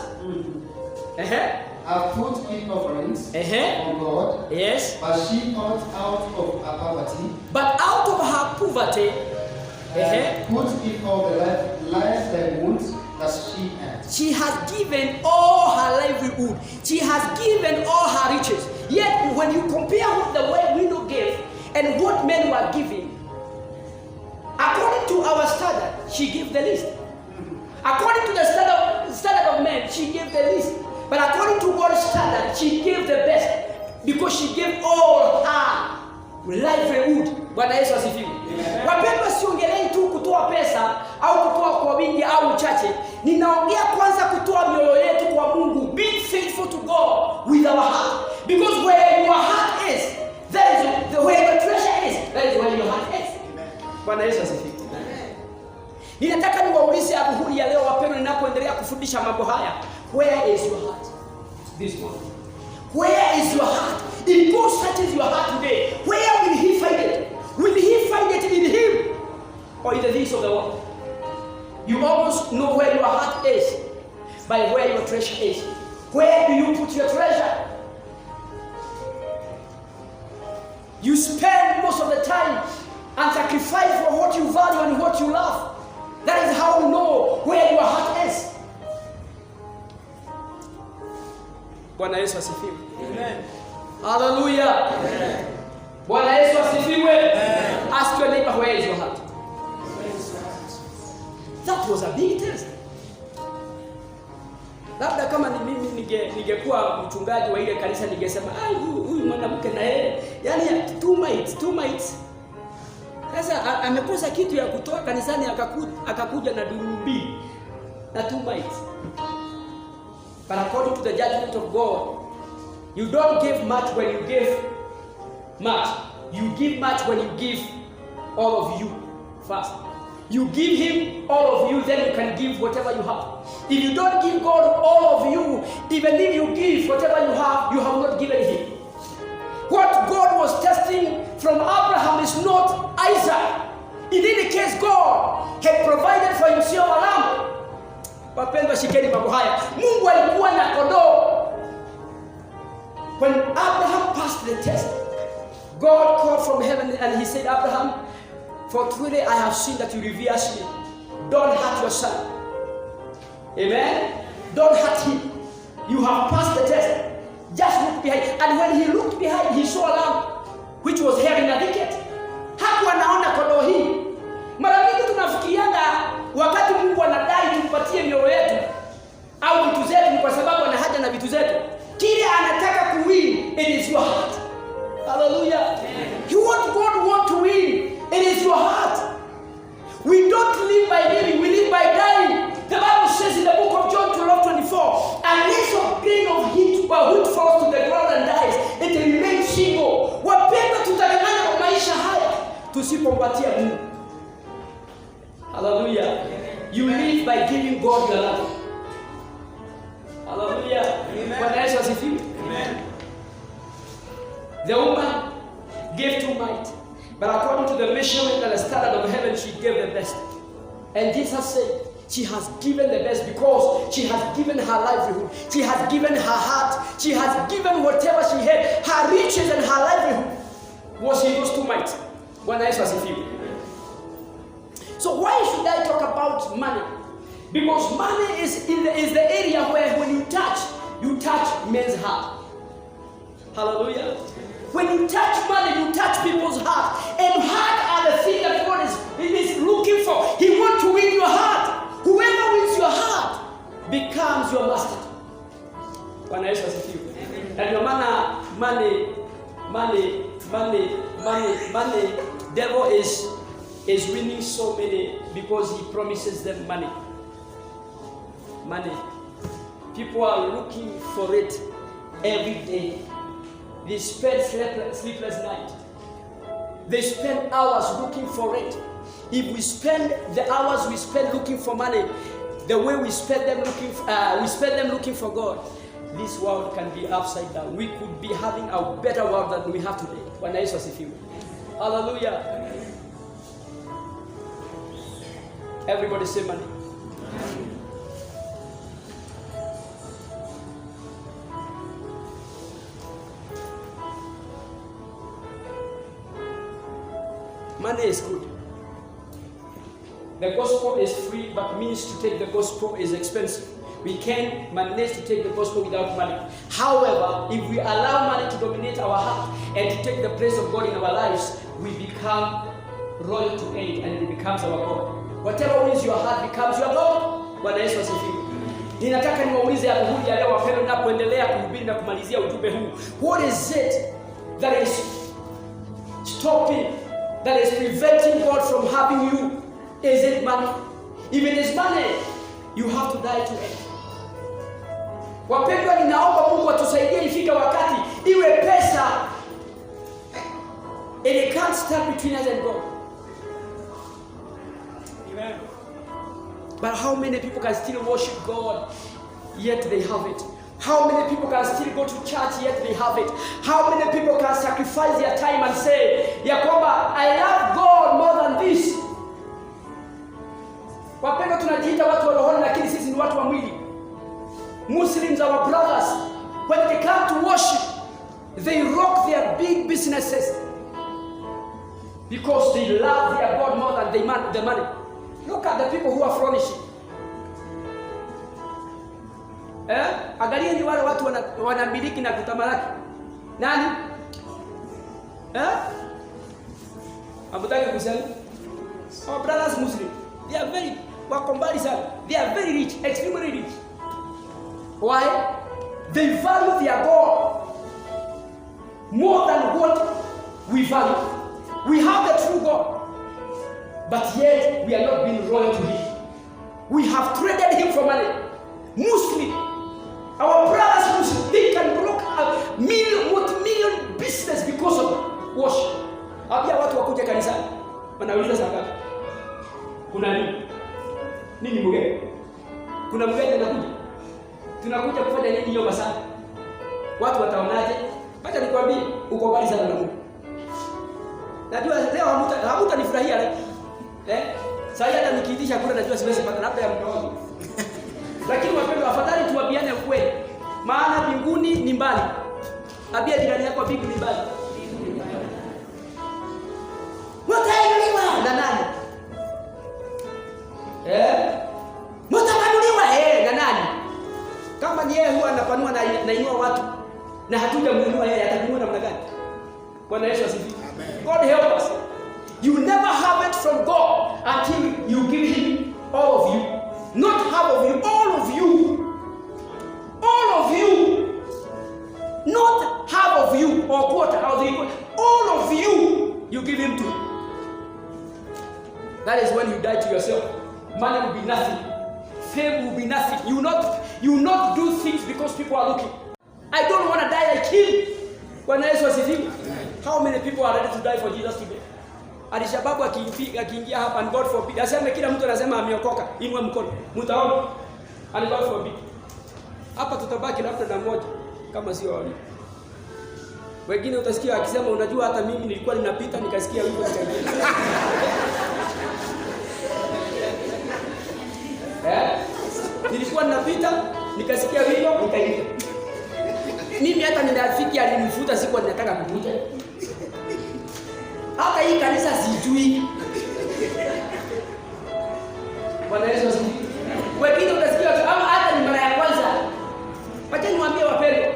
Have put in offerings for God. Yes. But she out of her poverty. But out of her poverty, put in all the life wounds that she had. She has given all her livelihood. She has given all her riches. Yet when you compare what the widow gave and what men were giving, according to our standard, she gave the least. According to the standard of men, she gave the least. But according to God's standard, she gave the best. Because she gave all her livelihood. Bwana Yesu asifiwe. Wapendwa, siongelei tu kutoa pesa au kutoa kwa wingi au uchache. Ninaongea kwanza kutoa mioyo yetu kwa Mungu. Be faithful to God with our heart. Because where your heart is, that is where your treasure is. That is where your heart is. Bwana Yesu asifiwe. Ninataka niwaulize adhuhuri ya leo wapendwa, ninapoendelea kufundisha mambo haya. Where is your heart? This one. Where is your heart? If God searches your heart today, where will he find it? Will he find it in him or in the things of the world? You almost know where your heart is by where your treasure is. Where do you put your treasure? You spend most of the time and sacrifice for what you value and what you love. That is how you know where your heart is. Bwana Yesu asifiwe. Amen. Hallelujah. Amen. Bwana Yesu asifiwe. Amen. Ask your neighbor, where is your heart? That was a big test. Labda kama ni mimi ningekuwa mchungaji wa ile kanisa ningesema, huyu mwanamke na yeye, yani 2 mites. Sasa amekosa kitu ya kutoa kanisani, akakuja na durumbi na 2 mites. But according to the judgment of God, you don't give much when you give much. You give much when you give all of you first. You give him all of you, then you can give whatever you have. If you don't give God all of you, even if you give whatever you have not given him. What God was testing from Abraham is not Isaac. In any case, God had provided for himself a lamb. Wapendwa, shikeni mambo haya. Mungu alikuwa na kondoo. When Abraham passed the test, God called from heaven and he said, Abraham, for truly I have seen that you revere me. Don't hurt your son. Amen? Don't hurt him. You have passed the test. Just look behind. And when he looked behind, he saw a lamb which was having a thicket. Hakuwa naona kondoo hii. Mara nyingi tunafikirianga wakati Mungu anadai tumpatie mioyo yetu au vitu zetu ni kwa sababu ana haja na vitu zetu. Kile anataka kuwin, it is your heart. Hallelujah. God want to win. It is your heart. We don't live by living, we live by dying. The Bible says in the book of John 12:24, unless a grain of wheat falls to the ground and dies, it remains single. Wapendwa, tutang'ang'ana kwa maisha haya tusipompatia Mungu. Hallelujah. You live by giving God your life. Hallelujah. Bwana Yesu asifiwe. Amen. The woman gave too much, but according to the measurement and the standard of heaven, she gave the best. And Jesus said, she has given the best because she has given her livelihood. She has given her heart. She has given whatever she had. Her riches and her livelihood was in those 2 mites. Bwana Yesu asifiwe. So why should I talk about money? Because money is the area where when you touch men's heart. Hallelujah. When you touch money, you touch people's heart. And heart are the thing that God is looking for. He wants to win your heart. Whoever wins your heart becomes your master. Bwana Yesu asifiwe. Na ndio maana money, devil is winning so many because he promises them money. Money. People are looking for it every day. They spend sleepless night. They spend hours looking for it. If we spend the hours we spend looking for money, the way we spend them looking for God, this world can be upside down. We could be having a better world than we have today. Bwana Yesu asifiwe. Hallelujah. Everybody say money. Money is good. The gospel is free, but means to take the gospel is expensive. We can't manage to take the gospel without money. However, if we allow money to dominate our heart and to take the place of God in our lives, we become royal to it and it becomes our God. Whatever wins your heart becomes your God. Bwana Yesu asifiwe. Ninataka niwaulize asubuhi ya leo wapendwa, ninapoendelea kuhubiri na kumalizia ujumbe huu. What is it that is stopping, that is preventing God from having you? Is it money? If it is money, you have to die to it. Wapendwa, ninaomba Mungu atusaidie ifike wakati iwe pesa and it can't stand between us and God. Amen. But how many people can still worship God yet they have it? How many people can still go to church yet they have it? How many people can sacrifice their time and say, ya kwamba I love God more than this? Wapendwa, tunajiita watu wa rohoni lakini sisi ni watu wa mwili. Muslims, our brothers, when they come to worship, they rock their big businesses because they love their God more than the money. Look at the people who are flourishing. Angalia ni wale watu wanamiliki na kutamalaki. Nani? Abutaki kusema? Our brothers Muslims, they are very they are very rich, extremely rich. Why? They value their God more than what we value. We have the true God, but yet we are not being loyal to Him. We have traded Him for money. Muslim, our brothers Muslim, they can block a multi-million business because of worship. Abia watu wakuja kanisani, wanauliza saa ngapi? Kuna nini? Nini mgeni? Kuna mgeni anakuja? Tunakuja kufanya nini hiyo masaa? Watu wataonaje? Acha nikwambie, uko mbali sana na Mungu. Najua leo hamutanifurahia leo. Sasa hata nikiitisha kula najua siwezi pata labda ya mdogo. Lakini wapendwa, afadhali tuwaambiane ukweli. Maana mbinguni ni mbali. Abia jirani yako mbinguni ni mbali. Mtainuliwa na nani? Mtamanuliwa na nani? Kama ni yeye huwa anapanua na inua watu na hatujamuinua yeye, atakuinua namna gani? Bwana Yesu asifiwe. God help us. You never have it from God until you give Him all of you. Not half of you, all of you. All of you. Not half of you or quarter or the equal. All of you, you give Him to. That is when you die to yourself. Money will be nothing. Fame will be nothing. You will not do things because people are looking. I don't want to die like him. Bwana Yesu asifiwe. How many people are ready to die for Jesus today? Alishababu akiingia hapa, and God forbid. Aseme kila mtu anasema ameokoka. Inua mkono. Mtaona. And God forbid. Hapa tutabaki labda na moja kama sio wawili. Wengine utasikia akisema unajua hata mimi nilikuwa ninapita nikasikia wimbo nikaingia. Nilikuwa ninapita nikasikia wimbo nikaingia. Mimi hata ninafiki alinifuta siku ninataka kukuja. Hata hii kanisa sijui. Bwana Yesu asifiwe. Wengine utasikia kama hata ni mara ya kwanza. Wacha niwaambie wapendwa,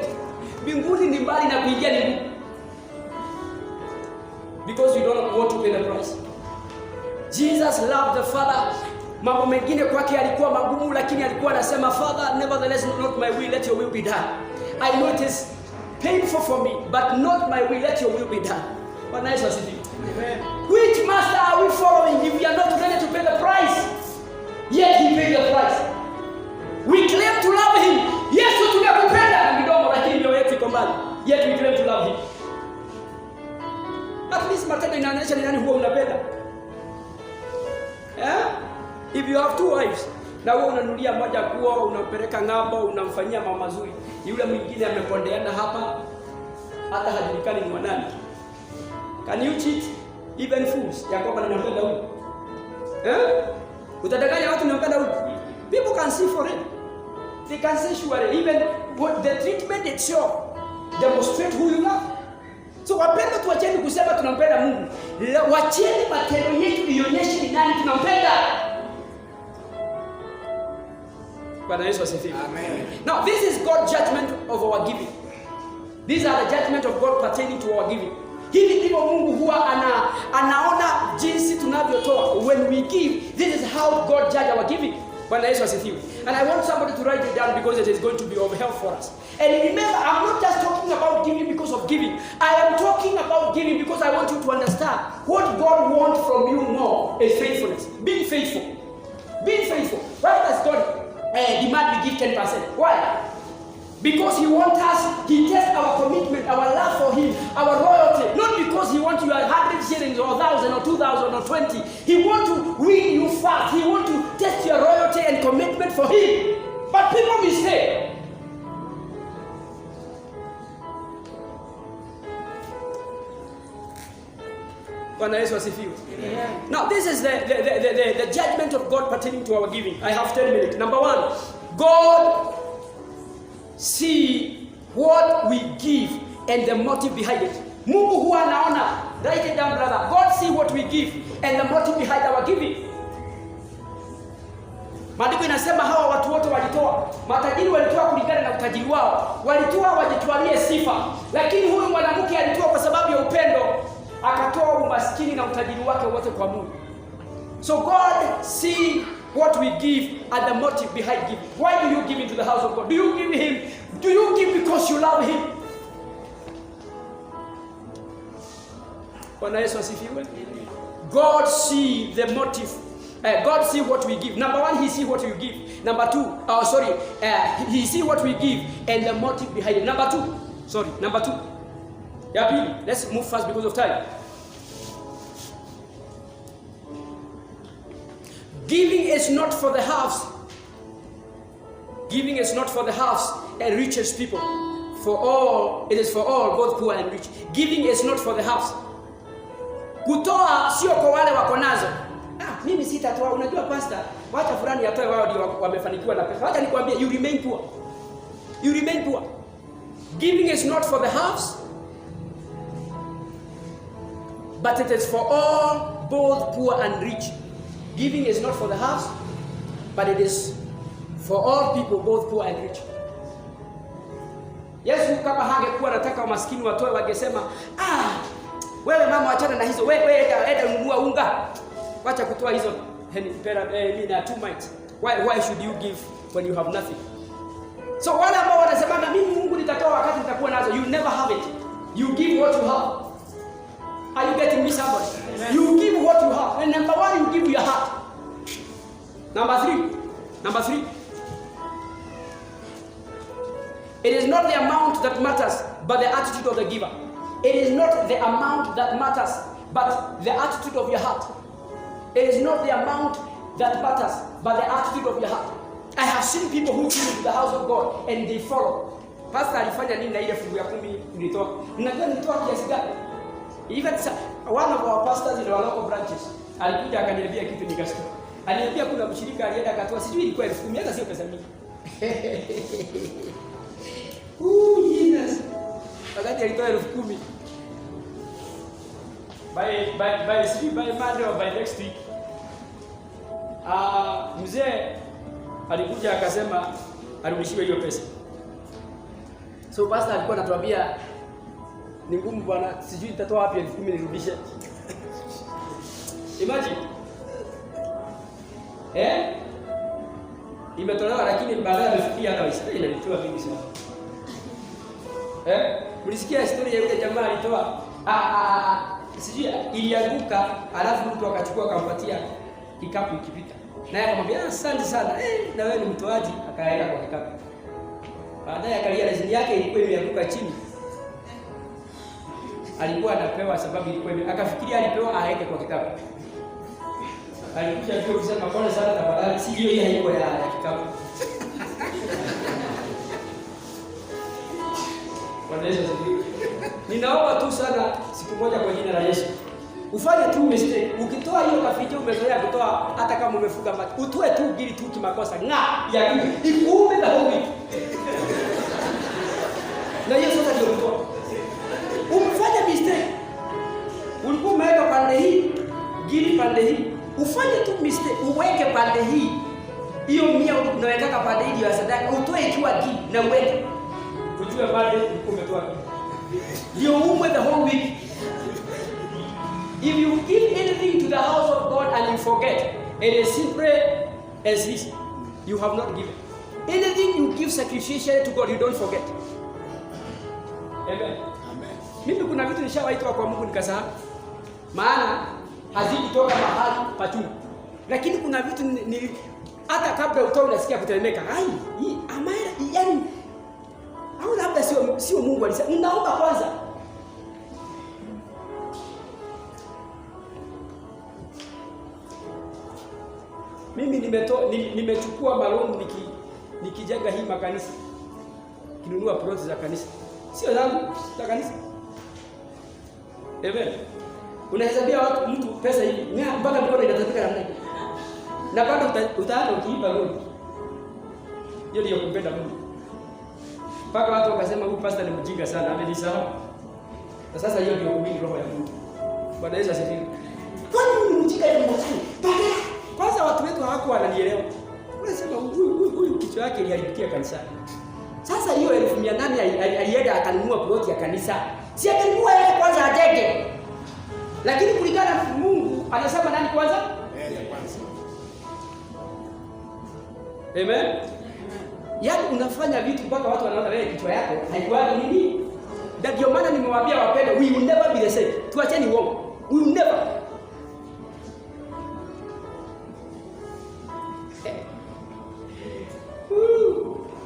mbinguni ni mbali na kuingia ni ngumu. Because you don't want to pay the price. Jesus loved the Father. Mambo mengine kwake alikuwa magumu, lakini alikuwa anasema, Father, nevertheless not my will, let your will be done. I know it is painful for me, but not my will, let your will be done. Bwana Yesu asifiwe. Amen. Which master are we following if we are not ready to pay the price? Yet he paid the price. We claim to love him. Yesu tunakupenda na midomo, lakini mioyo yetu iko mbali. Yet we claim to love him. At least matendo inaonyesha ni nani huwa unapenda. If you have two wives, na wewe unanulia moja kuo, unampeleka ng'ambo, unamfanyia mambo mazuri. Yule mwingine amepondeana hapa, hata hajulikani ni nani. Can you cheat even fools? Ya kwamba ninampenda huyu. Utadanganya watu ninampenda huyu. People can see for it. They can say surely even what the treatment itself demonstrate who you love. So wapenda tuacheni kusema tunampenda Mungu. Wacheni matendo yetu ionyeshe ni nani tunampenda. Bwana Yesu asifiwe. Amen. Now this is God's judgment of our giving. These are the judgment of God pertaining to our giving. Hivi ndivyo Mungu huwa anaona jinsi tunavyotoa. When we give, this is how God judge our giving. Bwana Yesu asifiwe. And I want somebody to write it down because it is going to be of help for us. And remember, I'm not just talking about giving because of giving. I am talking about giving because I want you to understand what God wants from you more is faithfulness. Being faithful. Being faithful. Why does God demand we give 10%? Why? Because he wants us, he tests our commitment, our love for him, our loyalty. Not because he wants you 100 shillings or 1,000 or 2,000 or 20. He wants to win you fast. He wants to test your loyalty and commitment for him. But people mistake. Bwana Yesu asifiwe. Now this is the judgment of God pertaining to our giving. I have 10 minutes. Number one, God see what we give and the motive behind it. Mungu huwa anaona. Write it down, brother. God see what we give and the motive behind our giving. Maandiko inasema hawa watu wote walitoa. Matajiri walitoa kulingana na utajiri wao. Walitoa wajitwalie sifa. Lakini huyu mwanamke alitoa kwa sababu ya upendo. Akatoa umaskini na utajiri wake wote kwa Mungu. So God see what we give and the motive behind giving. Why do you give into the house of God? Do you give him? Do you give because you love him? Bwana Yesu asifiwe. God see the motive. God see what we give. Number one, he see what you give. Number two, he see what we give and the motive behind it. Number two. Yeah, let's move fast because of time. Giving is not for the house. Giving is not for the house and richest people. It is for all, both poor and rich. Giving is not for the house. Kutoa sio kwa wale wako nazo. Mimi sitatoa. Unajua pastor, wacha fulani atoe, wao ndio wamefanikiwa na pesa. Wacha nikwambie, you remain poor. You remain poor. Giving is not for the house, but it is for all, both poor and rich. Giving is not for the house, but it is for all people, both poor and rich. Yesu kama hangekuwa anataka maskini watoe, wangesema, wewe mama achana na hizo, wewe enda nunua unga. Wacha kutoa hizo na 2 mites. Why should you give when you have nothing? So wale ambao wanasema mimi Mungu nitatoa wakati nitakuwa nazo, you never have it. You give what you have. Are you getting me, somebody? Amen. You give what you have. And number one, you give your heart. Number three. It is not the amount that matters, but the attitude of the giver. It is not the amount that matters, but the attitude of your heart. It is not the amount that matters, but the attitude of your heart. I have seen people who came to the house of God and they follow. Pastor alifanya nini na ile fungu ya 10 nilitoa? Ninajua nilitoa kiasi gani? Even one of our pastors in our local branches alikuja akaniambia kitu nikasikia. Aliniambia kuna mshirika alienda akatoa sijui ilikuwa 10,000 hata sio pesa mingi. Jesus. Wakati alitoa 10,000. By Monday or by next week. Mzee alikuja akasema arudishiwe hiyo pesa. So pastor alikuwa anatuambia ni ngumu bwana, sijui nitatoa wapi 10,000 nirudishe. Imagine. Imetolewa lakini baadaye amefikia hata Israeli alitoa vingi sana. Mlisikia historia ya yule jamaa alitoa sijui ilianguka alafu mtu akachukua akampatia kikapu ikipita. Naye akamwambia asante sana. Na wewe ni mtoaji, akaenda kwa kikapu. Baadaye akalia lazima yake ilikuwa imeanguka chini. Alikuwa anapewa sababu ilikuwa akafikiria alipewa aeke kwa kikapu. Alikuja pia kusema pole sana tafadhali, si hiyo haiko ya kikapu. Bwana Yesu asifiwe. Ninaomba tu sana siku moja kwa jina la Yesu. Ufanye tu mistake. Ukitoa hiyo kaficho umezoea kutoa hata kama umefuga macho. Utoe tu gili tu kimakosa. Ya ikuume the whole week. Na hiyo sasa ndio kutoa. Umefanya mistake. Ulikuwa umeweka pande hii, gili pande hii. Ufanye tu mistake, uweke pande hii. Hiyo 100 unaweka pande hii ya sadaka, utoe ikiwa gili na uweke. Ujue pande umetoa gili. Ndio umwe the whole week. If you give anything to the house of God and you forget, it is simply as this. You have not given. Anything you give sacrificially to God, you don't forget. Amen. Amen. Mimi kuna vitu nishawaitoa kwa Mungu nikasahau. Maana hazikutoka mahali patu. Lakini kuna vitu hata kabla utoe unasikia kutelemeka. Hii amara yani au labda sio Mungu alisema. Unaomba kwanza. Mimi nimechukua maloni nikijenga hii makanisa. Kinunua plot za kanisa. Sio zangu, za kanisa. Amen. Unahesabia watu mtu pesa hivi, mpaka mkono inatapika namna hiyo. Na bado utaanza ukiiba loan. Hiyo ndio kumpenda Mungu. Mpaka watu wakasema huyu pastor ni mjinga sana, amenisahau. Na sasa hiyo ndio kuhubiri roho ya Mungu. Bwana Yesu asifiwe. Kwani ni mjinga hivi mzuri? Kwanza watu wetu hawakuwa wananielewa. Wanasema huyu kichwa yake iliharibikia kanisani. Sasa hiyo 800 alienda akanunua plot ya kanisa. Si akanunua yeye kwanza ajenge. Lakini kulingana na Mungu anasema nani kwanza? Yeye kwanza. Amen. Yaani unafanya vitu mpaka watu wanaona wewe kichwa yako haikuwa nini? Ndio maana nimewaambia wapende, we will never be the same. Tuacheni uongo. We will never.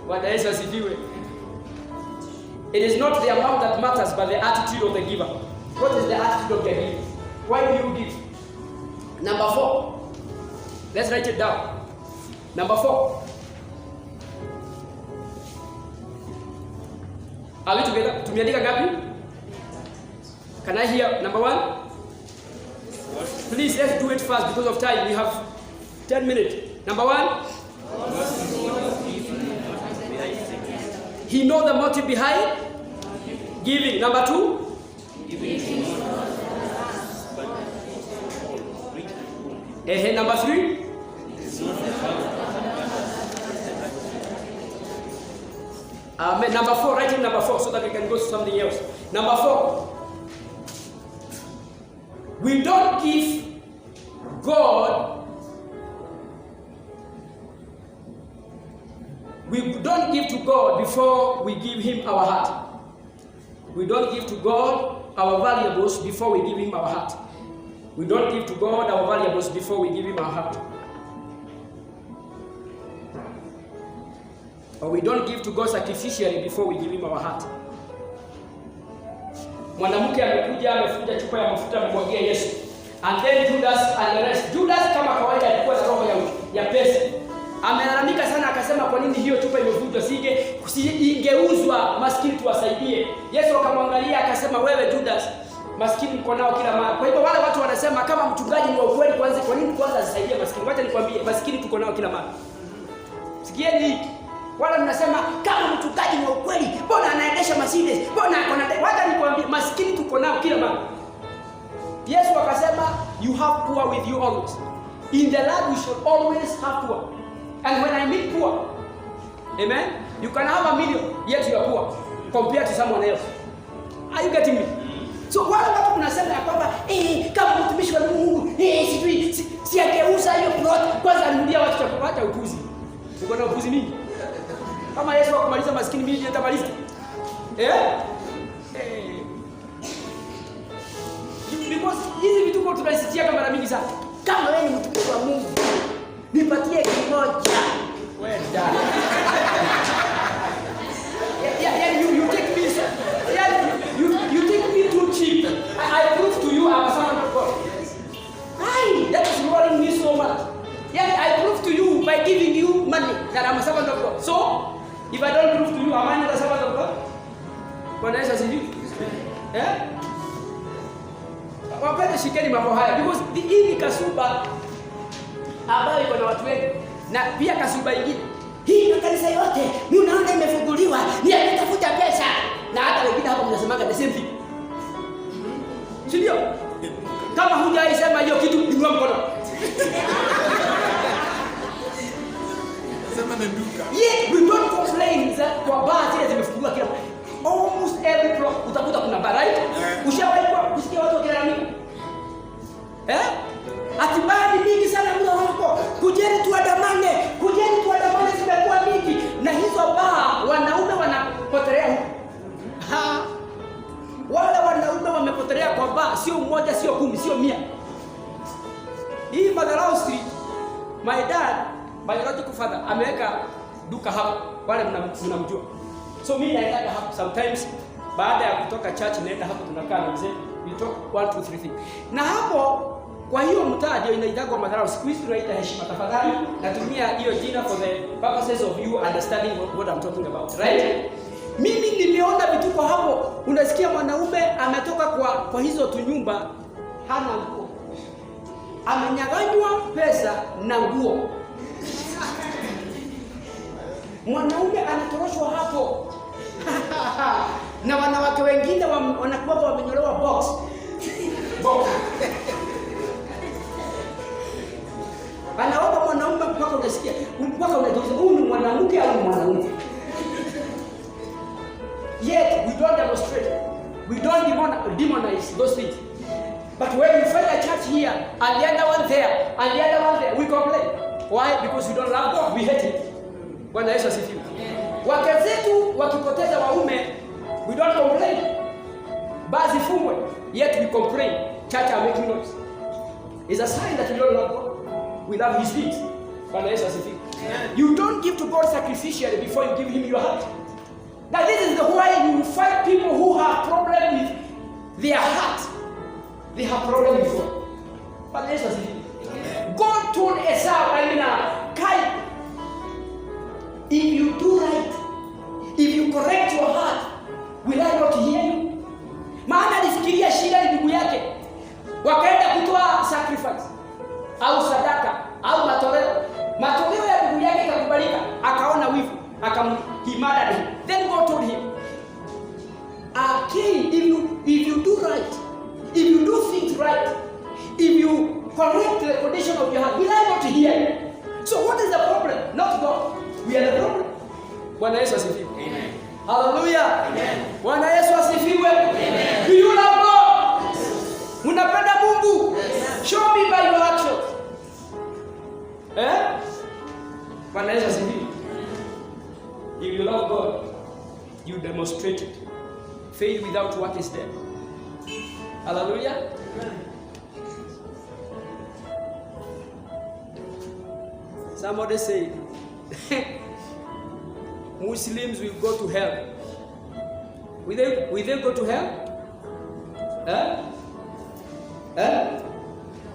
Bwana Yesu asifiwe. It is not the amount that matters but the attitude of the giver. What is the attitude of the giver? Why do you give? Number 4. Let's write it down. Number 4. Are we together? Tumeandika ngapi? Can I hear number 1? Please, let's do it fast because of time. We have 10 minutes. Number 1. He knows the motive behind giving. Number 2. Number 3. Number 4. Write in number 4 so that we can go to something else. Number 4. We don't give God. We don't give to God before we give Him our heart. We don't give to God our valuables before we give Him our heart. We don't give to God our valuables before we give Him our heart. Or we don't give to God sacrificially before we give Him our heart. Mwanamke amekuja amefuta chupa ya mafuta amemwagia Yesu. And then Judas and the rest. Judas kama kawaida alikuwa na roho ya pesa. Amelalamika sana tuwasaidie. Yesu akamwangalia akasema, wewe Judas, maskini mko nao kila mara. Kwa hivyo wale watu wanasema kama mchungaji ni wa ukweli, kwanza kwa nini kwanza asisaidie maskini? Wacha nikwambie, maskini tuko nao kila mara. Sikieni hiki. Wala mnasema kama mchungaji ni wa ukweli, mbona anaendesha Mercedes? Mbona akona? Wacha nikwambie, maskini tuko nao kila mara. Yesu akasema, you have poor with you always. In the Lord we should always have poor. And when I mean poor, amen, you can have a million yet you are poor compared to someone else. Are you getting me? So wale watu tunasema ya kwamba kama mtumishi wa Mungu sijui si akeuza hiyo plot kwanza anunulia watu chakula upuzi. Uko na upuzi mingi. Kama Yesu akumaliza maskini mimi nitamaliza. Because hizi vitu kwa tunasikia kama mara mingi sana. Kama wewe ni mtumishi wa Mungu, nipatie kimoja. Wewe dada. You take me so. You take me too cheap. I prove to you I'm a servant of God. Aye, that is worrying me so much. I prove to you by giving you money that I'm a servant of God. So, if I don't prove to you, am I not a servant of God? Bwana Yesu asifiwe. Wapende shikeni mambo haya because hii ni kasuba ambayo iko na watu wengi na pia kasuba nyingine. Hii ndio kanisa yote mnaona imefunguliwa ni akitafuta pesa na hata wengine hapo mnasemaga the same thing. Sio? Kama hujaisema hiyo kitu inua mkono. Sema na duka. Yeah, we don't complain that kwa baa zile zimefunguliwa kila mahali. Almost every block utakuta kuna bar, right? Ushawahi kusikia watu wakilalamika? Atibani mingi sana mlo hapo. Kujeni tuandamane zimekuwa mingi. Na hizo baa wanaume wanapotelea huko. Wale wanaume wamepotelea kwa baa sio mmoja, sio 10, sio 100. Hii Madarao Street, my dad, biological father, ameweka duka hapo. Wale mnamjua. So mimi naenda hapo sometimes baada ya kutoka church naenda hapo tunakaa na mzee. We talk 1 2 3 things. Na hapo kwa hiyo mtaa ndio inaitwa Madarao. Siku hizi tunaita heshima. Tafadhali natumia hiyo jina for the purposes of you understanding what I'm talking about, right? Mimi niliona vitu kwa hapo. Unasikia mwanaume ametoka kwa hizo tunyumba hana nguo. Amenyang'anywa pesa na nguo. Mwanaume anatoroshwa hapo. Na wanawake wengine wanakuwa wamenyolewa box. Anaomba mwanaume mpaka unasikia, mpaka unajiuliza huyu ni mwanamke au mwanaume? Yet we don't demonstrate. We don't demonize those things. But when we find a church here and the other one there and the other one there, we complain. Why? Because we don't love God. We hate it. Bwana Yesu asifiwe. Wake zetu wakipoteza waume, we don't complain. Basi fungwe, yet we complain. Church are making noise. It's a sign that we don't love God. We love His feet. Bwana Yesu asifiwe. You don't give to God sacrificially before you give Him your heart. Now this is the why you find people who have problem with their heart. They have problem with God. Bwana Yesu asifiwe. God told Esau, Kai, if you do right, if you correct your heart, will I not hear you? Maana alifikiria shida ni ndugu yake. Wakaenda kutoa sacrifice au sadaka au matoleo. Matoleo ya ndugu yake yakakubalika, akaona wivu, akamhimada. Then God told him, Cain, if you do right, if you do things right, if you correct the condition of your heart, will I not hear you? So what is the problem? Not God. We are the problem. Bwana Yesu asifiwe. Amen. Hallelujah. Amen. Bwana Yesu asifiwe. Amen. Do you love God? Yes. Unapenda Mungu? Yes. Show me by your actions. Bwana Yesu asifiwe. If you love God, you demonstrate it. Faith without work is dead. Hallelujah. Amen. Somebody say Muslims will go to hell. Will they go to hell?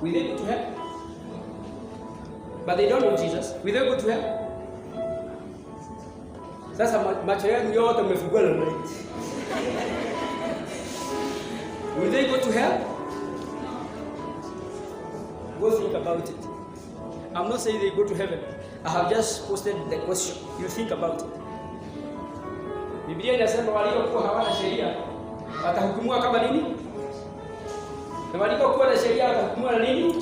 Will they go to hell? But they don't know Jesus. Will they go to hell? Sasa macho yenu yote mmefungua na light. Will they go to hell? Go think about it. I'm not saying they go to heaven. I have just posted the question. You think about it. Biblia inasema waliokuwa hawana sheria watahukumiwa kama nini? Na waliokuwa na sheria watahukumiwa na nini? Hiyo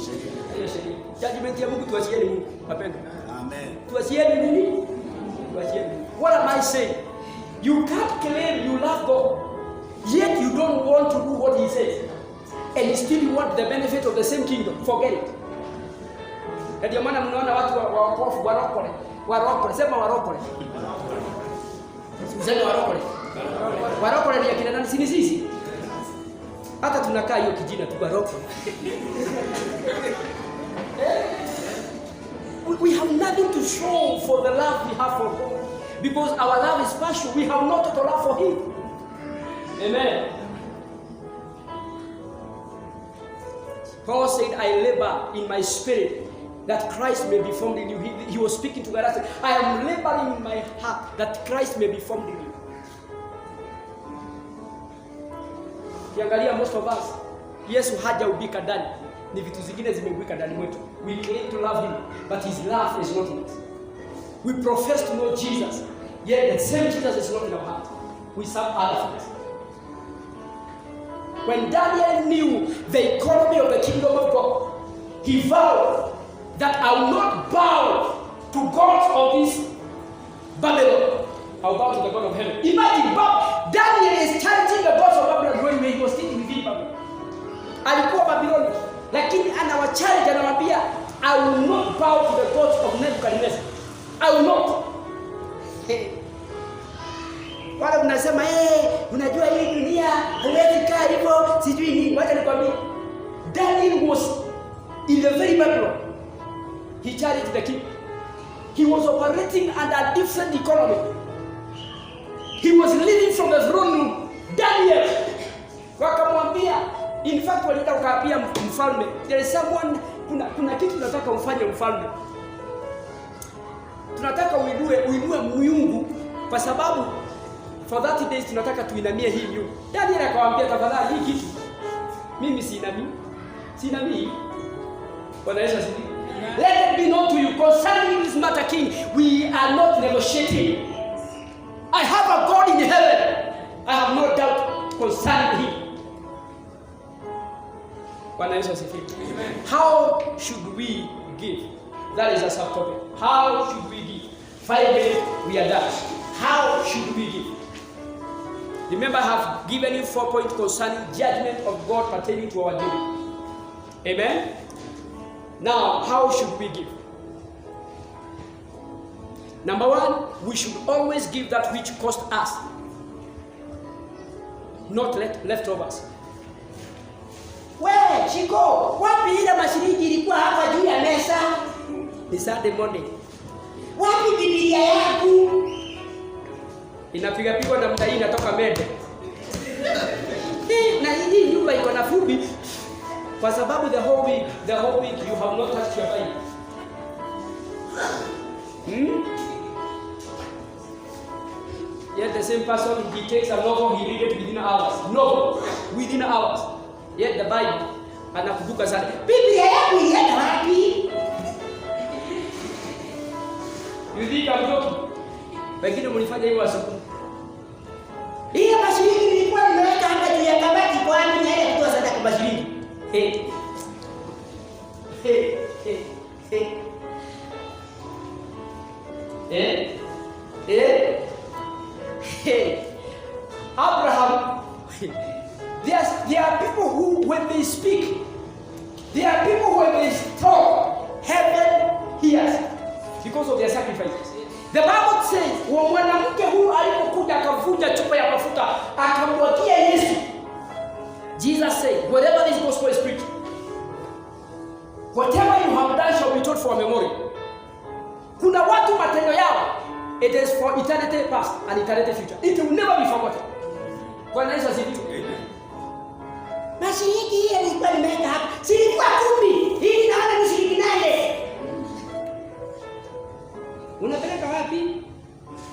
sheria. Judgment ya Mungu tuachieni Mungu. Wapendwa. Amen. Tuachieni nini? Tuachieni. What am I saying? You can't claim you love God, yet you don't want to do what He says, and still you want the benefit of the same kingdom. Forget it. Ndio maana mnaona watu waokofu warokole. Sema warokole. Sema warokole. Warokole ni akina nani? Si sisi. Hata tunakaa hiyo kijina tu warokole. We have nothing to show for the love we have for God. Because our love is partial, we have not total love for Him. Amen. Paul said, I labor in my spirit that Christ may be formed in you. He was speaking to Galatians. I am laboring in my heart that Christ may be formed in you. Kiangalia most of us, Yesu hajaubika ndani. Ni vitu zingine zimeubika ndani mwetu. We claim to love Him, but His love is not in us. We profess to know Jesus, yet the same Jesus is not in our heart. We serve other things. When Daniel knew the economy of the kingdom of God, he vowed that I will not bow to gods of this Babylon. I will bow to the God of heaven. Imagine, Daniel is chanting the gods of Babylon when he was sitting within Babylon. Alikuwa Babylon, lakini anawachallenge, anamwambia, I will not bow to the gods of Nebuchadnezzar. I will not. Wala mnasema unajua hii dunia huwezi kaa hivyo sijui nini. Wacha nikwambie, Daniel was in the very Babylon. He challenged the king. He was operating under a different economy. He was living from the throne room. Daniel wakamwambia, in fact walienda wakaapia mfalme, there is someone, kuna kitu tunataka umfanye mfalme. Tunataka uinue miungu kwa sababu for 30 days tunataka tuinamie hii miungu. Daniel akamwambia, tafadhali hii kitu mimi siinamii. Bwana Yesu asifiwe. Let it be known to you concerning this matter, king, we are not negotiating. I have a God in heaven. I have no doubt concerning Him. Bwana Yesu asifiwe. How should we give? That is a subtopic. How should we give? Finally, we are done. How should we give? Remember, I have given you 4 points concerning judgment of God pertaining to our giving. Amen? Now, how should we give? Number 1, we should always give that which cost us, not leftovers. Wewe Chiko, wapi ile mashilingi ilikuwa hapa juu ya mesa? Ni Sunday morning. Wapi Biblia yako? Inapiga pigwa na mdai inatoka Mede. Na hii nyumba iko na fubi kwa sababu the whole week you have not touched your Bible. Yet the same person, he takes a novel, he reads it within hours. Novel, within hours. Yet the Bible, anakumbuka sana. Biblia yako ilienda wapi? You think I'm joking? Wengine mlifanya hivyo asubuhi. Ile mashilingi ilikuwa imeweka hapa juu ya kabati kwa nini ile kutoa sadaka mashilingi? Abraham, there are people who, when they speak, there are people when they talk, heaven hears because of their sacrifices. The Bible says, mwanamke huyu alipokuja akavunja chupa ya mafuta akamwagia Yesu. Jesus said, whatever this gospel is preached, whatever you have done shall be told for a memory. Kuna watu matendo yao, it is for eternity past and eternity future. It will never be forgotten. Bwana Yesu asifiwe. Mashilingi hii ilikuwa imeweka hapa. Si ilikuwa 10. Hii naona ni shilingi 8. Unapeleka wapi?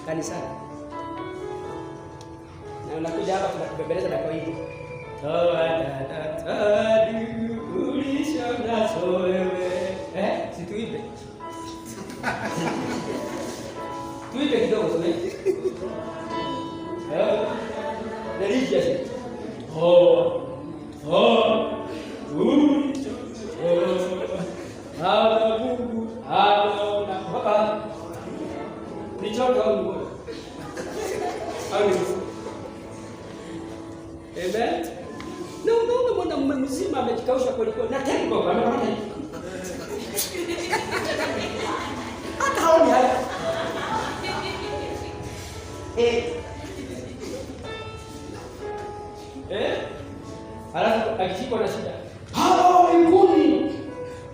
Kanisani. unakuja hapa tunakubembeleza na kwa hivyo. Ulisha wewe. Si tuibe. Tuibe kidogo tu. Religious. Hada Mungu, hada na baba. Nichoka huko. Amen. No, mwana mzima amejikausha kweli kweli. Na tena baba amekamata hivi. Hata haoni haya. Alafu akishikwa na shida. Halo mbinguni.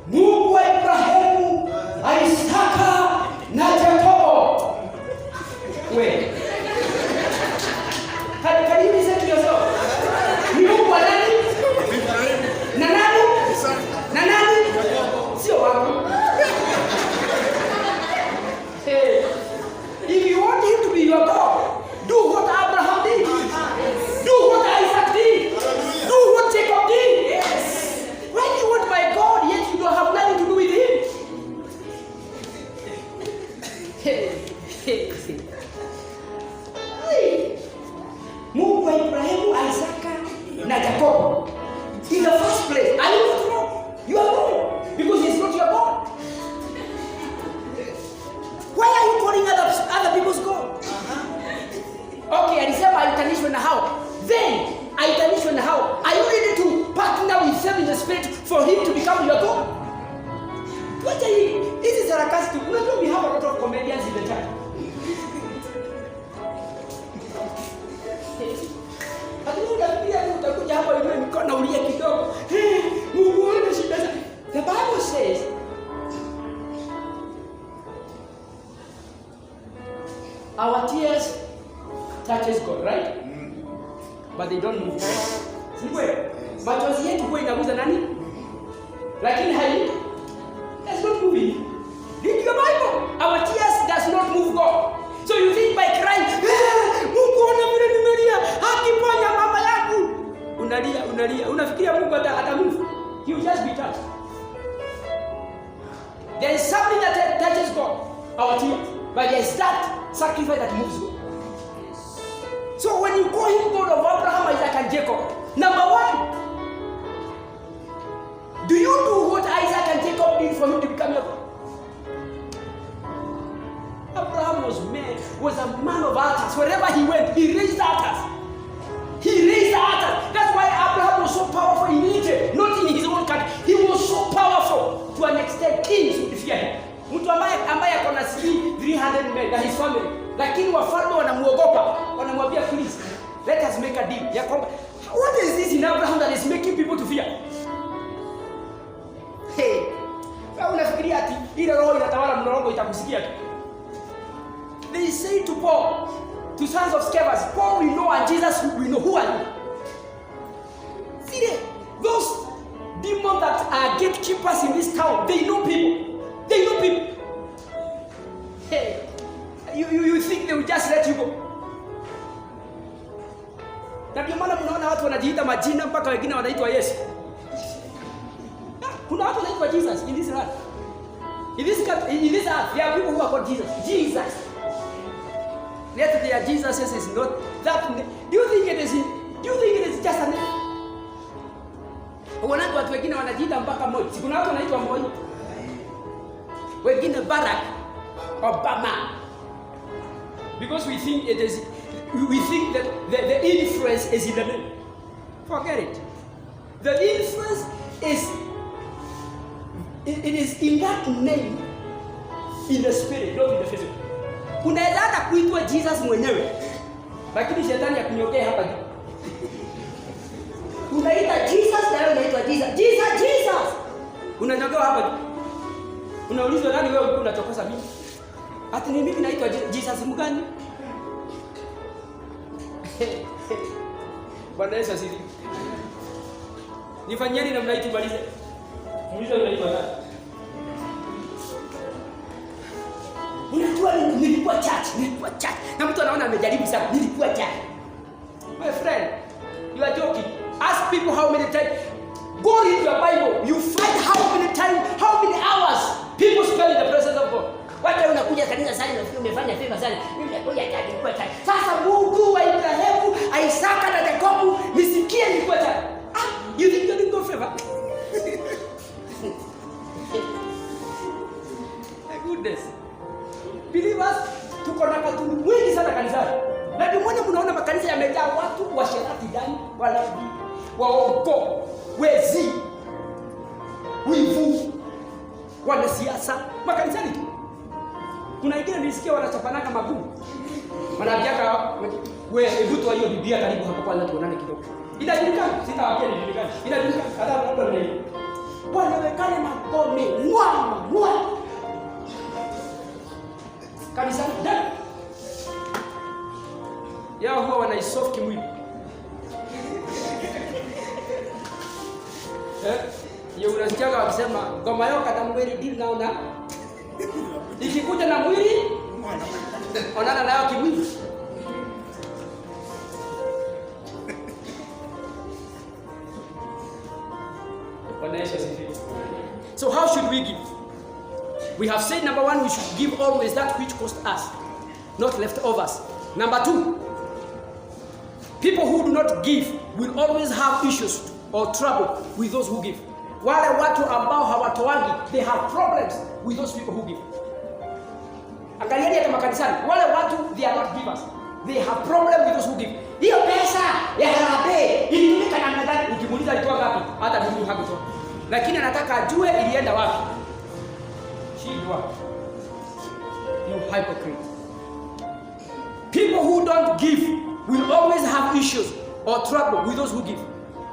Mungu wa Ibrahimu, Isaka na Yakobo. Wewe. Karibu zetu yoso. Ni Mungu wa nani? Na nani? Na nani? Sio wako. If you want him to be your God, do what Abraham did. Do what Isaac did. Do what Jacob did. Yes. When you want my God, yet you don't have nothing to do with him. Mungu wa Ibrahimu, Isaka na Jacob. In the first place, are you not wrong? You are wrong because he's not your God. Why are you calling other people's God? Okay, alisema aitanishwe na hao. Then aitanishwe na hao. Are you ready to partner with them in the spirit for him to become your God? What are you? This is sarcastic. We have a lot of comedians in the church. Utakuja hapa wewe mkono ulia kidogo. Mungu ana shida. The Bible says our tears touches God, right? But they don't move. Si kweli? Machozi yetu kwa inaguza nani? Lakini hai does not move him. Read your Bible. Our tears does not move God. So you think by crying, Mungu ana vile nimelia, akiponya mama yangu. Unalia. Unafikiria Mungu atamove? He will just be touched. There is something that touches God, our tears. But there is that sacrifice that moves God. So when you call him God of Abraham, Isaac, and Jacob, number one, do you do what Isaac and Jacob did for him to become your God? Abraham was a man of altars. Wherever he went, he raised altars. That's why Abraham was so powerful in Egypt, not in his own country. He was so powerful to an extent kings would fear him. Mtu ambaye akona 300 men na his family, lakini wafalme wanamuogopa, wanamwambia please let us make a deal. Ya kwamba what is this in Abraham that is making people to fear? Hey, unafikiria ati ile roho inatawala mlolongo itakusikia tu? They say to Paul, to sons of Scevas, Paul we know and Jesus we know. Who are you? See those demons that are gatekeepers in this town, they know people. Hey, you think they will just let you go? Na ndio maana mnaona watu wanajiita majina mpaka wengine wanaitwa Yesu. Kuna watu wanaitwa Jesus in this earth. In this earth, there are people who are called Jesus. Yet their Jesus is not that name. Do you think it is just a name? Unaona watu wengine wanajiita mpaka Moi. Kuna watu wanaitwa Moi. Wengine Barack Obama. Because we think that the influence is in the name. Forget it. The influence is in that name, in the spirit, not in the physical. Unaweza hata kuitwa Jesus mwenyewe, lakini shetani akunyokea hapa juu. Unaita Jesus na wewe unaitwa Jesus. Unanyokewa hapa juu. Unaulizwa nani wewe ulikuwa unachokoza mimi? Ati ni mimi naitwa Jesus mgani? Bwana Yesu asifiwe. Nifanyeni namna hii tumalize. Muulize unaitwa nani? Unajua nilikuwa church. Na mtu anaona amejaribu sana. Nilikuwa church. My friend, you are joking. Ask people how many times. Go read your Bible. You find how many times, how many hours people spend in the presence of God. Wacha unakuja kanisa sana na umefanya favor sana. Mimi nakuja kwa tani. Sasa Mungu wa Ibrahimu, Isaka na Yakobo nisikie nilikuwa tani. You think you're doing God favor? My goodness. Believers, tuko na katuni mwingi sana kanisani. Na ndio maana mnaona makanisa yamejaa watu washerati ndani, walavi, waongo, wezi, wivu, wanasiasa, makanisani tu. Kuna wengine nilisikia wanachapanaka magumu. Wanaambiaka wewe hebu toa hiyo Biblia karibu hapo kwanza tuonane kidogo. Inajulikana, sitawaambia inajulikana. Inajulikana hata labda ni wanawekana magome, mwa. Kanisa ndani. Yao huwa wanaisoft kimwili. Yeye unasikiaga wakisema ngoma yao kata mwili deal naona. Ikikuja na mwili onana nayo kimwili. So how should we give? We have said number one, we should give always that which cost us, not leftovers. Number two, people who do not give will always have issues or trouble with those who give. Wale watu ambao hawatoangi, they have problems with those people who give. Angalieni hata makanisani, wale watu they are not givers. They have problem with those who give. Hiyo pesa ya harambee ilitumika namna gani? Ukimuuliza alitoa ngapi, hata Mungu hakutoa. Lakini anataka ajue ilienda wapi. Shindwa. You hypocrite. People who don't give will always have issues or trouble with those who give.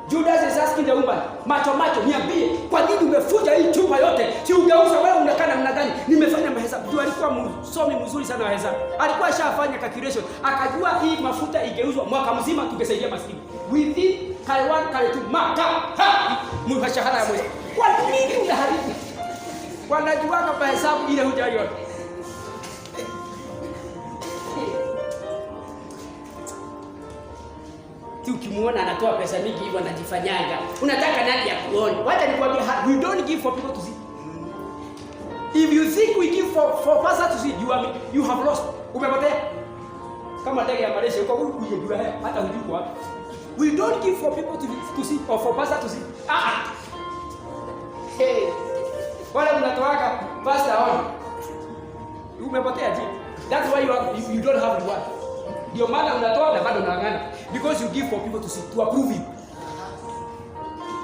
Judas is asking the woman, macho, niambie, kwa nini umefuja hii chupa yote? Si ungeuza wewe unakaa namna gani? Nimefanya mahesabu. Jua alikuwa msomi mzuri sana wa hesabu. Alikuwa ashafanya calculation. Akajua hii mafuta ingeuzwa mwaka mzima tungesaidia maskini. Within Kaiwan Kaitu maka. Mshahara ya mwezi. Kwa nini unaharibu? Wanajua kwa hesabu ile hujali yote. Ukimuona anatoa pesa mingi hivyo anajifanyanga. Unataka nani ya kuona? Wacha nikwambie, we don't give for people to see. If you think we give for pastor to see, you have lost. Umepotea. Kama ndege ya Malaysia uko huku unajua hata hujui kwa wapi. We don't give for people to see or for pastor to see. Hey. Wala mnatoaka pastor on. Umepotea je? That's why you don't have reward. Ndio maana unatoa na bado unaangana. Because you give for people to see, to approve you.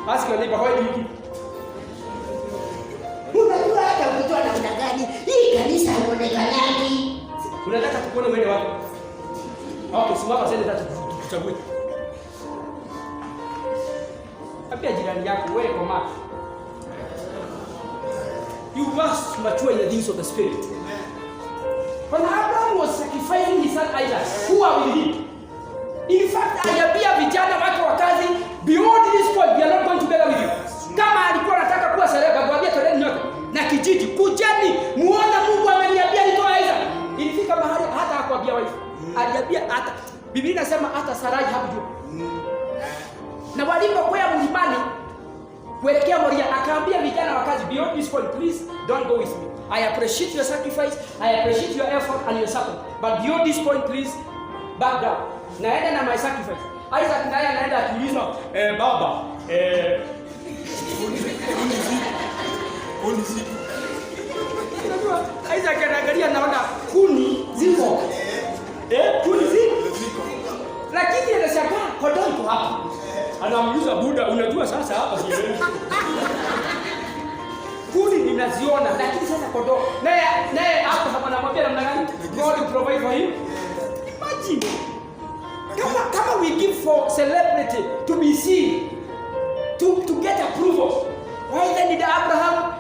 Ask your neighbor, why do you give? Unajua hata ukitoa namna gani? Hii kanisa haionekani. Unataka tukuone wewe wapi? Okay, simama sasa tuchague. Apia jirani yako wewe koma. You must mature in the things of the spirit. When Abraham was sacrificing his son Isaac, who are with him? In fact, aliambia vijana wake wa kazi, beyond this point, we are not going together with you. Kama alikuwa anataka kuwa sereba, kuambia toleni nyote na kijiji, kujeni, muone Mungu ameniambia nitoa Isaac. Ilifika mahali hata hakuambia wife. Aliambia hata, Biblia inasema hata Sarai hakujua. Na walipokwea mlimani kuelekea Moria, akaambia vijana wa kazi, beyond this point, please don't go with me. I appreciate your sacrifice, I appreciate your effort and your support. But beyond this point, please back down. Naenda na my sacrifice. Isaac naye anaenda akiulizwa, baba, unajua Isaac anaangalia naona kuni ziko. Kuni ziko. Lakini anashangaa kondoo iko hapa. Anamuuliza Buddha, unajua sasa hapa sielewi. Kuni ninaziona lakini sasa kondoo. Naye hapo hapa anamwambia namna gani? God will provide for him. Imagine. Kama we give for celebrity to be seen, to get approval, why then did Abraham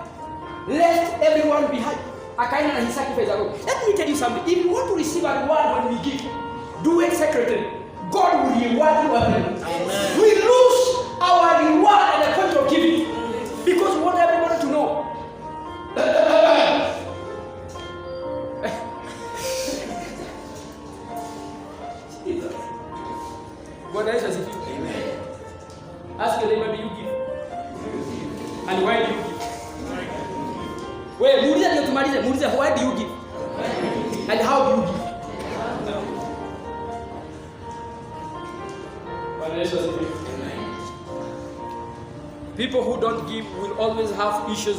left everyone behind? Akaenda na his sacrifice alone. Let me tell you something. If you want to receive a reward when we give, do it secretly. God will reward you again. Amen. We lose our reward at the point of giving because we want everybody to know. Bwana Yesu asifiwe. Ask your neighbor, do you give? And why do you give? Wewe muulize ndio tumalize. Muulize, why do you give? And how do you give? Bwana Yesu asifiwe. People who don't give will always have issues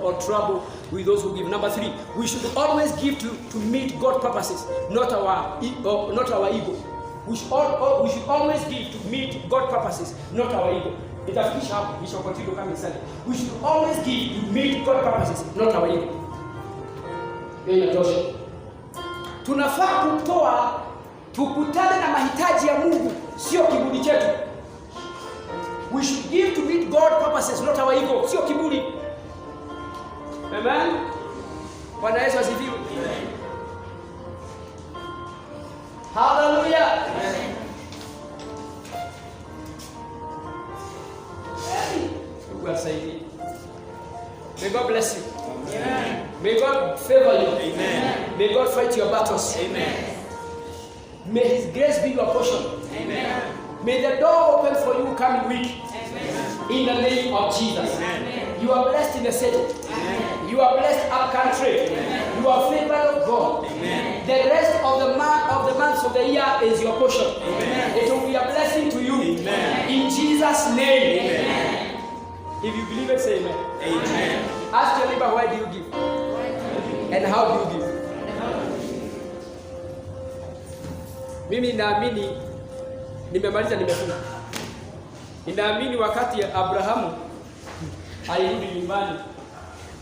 or trouble with those who give. Number 3, we should always give to meet God's purposes, not our ego. We should always give to meet God's purposes, not our ego. Itafikisha hapo, we shall continue coming Sunday. We should always give to meet God's purposes, not our ego. Inatosha. Tunafaa kutoa tukutane na mahitaji ya Mungu, sio kiburi chetu. We should give to meet God's purposes, not our ego, sio kiburi. Amen. Bwana Yesu asifiwe. Hallelujah. Amen. May God bless you. Amen. May God favor you. Amen. May God fight your battles. Amen. May His grace be your portion. Amen. May the door open for you coming week. Amen. In the name of Jesus. Amen. You are blessed in the city. Amen. You are blessed up country. Amen. You are favored of God. Amen. The rest of the months of the year is your portion. Amen. It will be a blessing to you. Amen. In Jesus' name. Amen. If you believe it, say amen. Amen. Ask your neighbor, why do you give? And how do you give? Mimi naamini nimemaliza, nimefunga. Ninaamini wakati Abrahamu alirudi nyumbani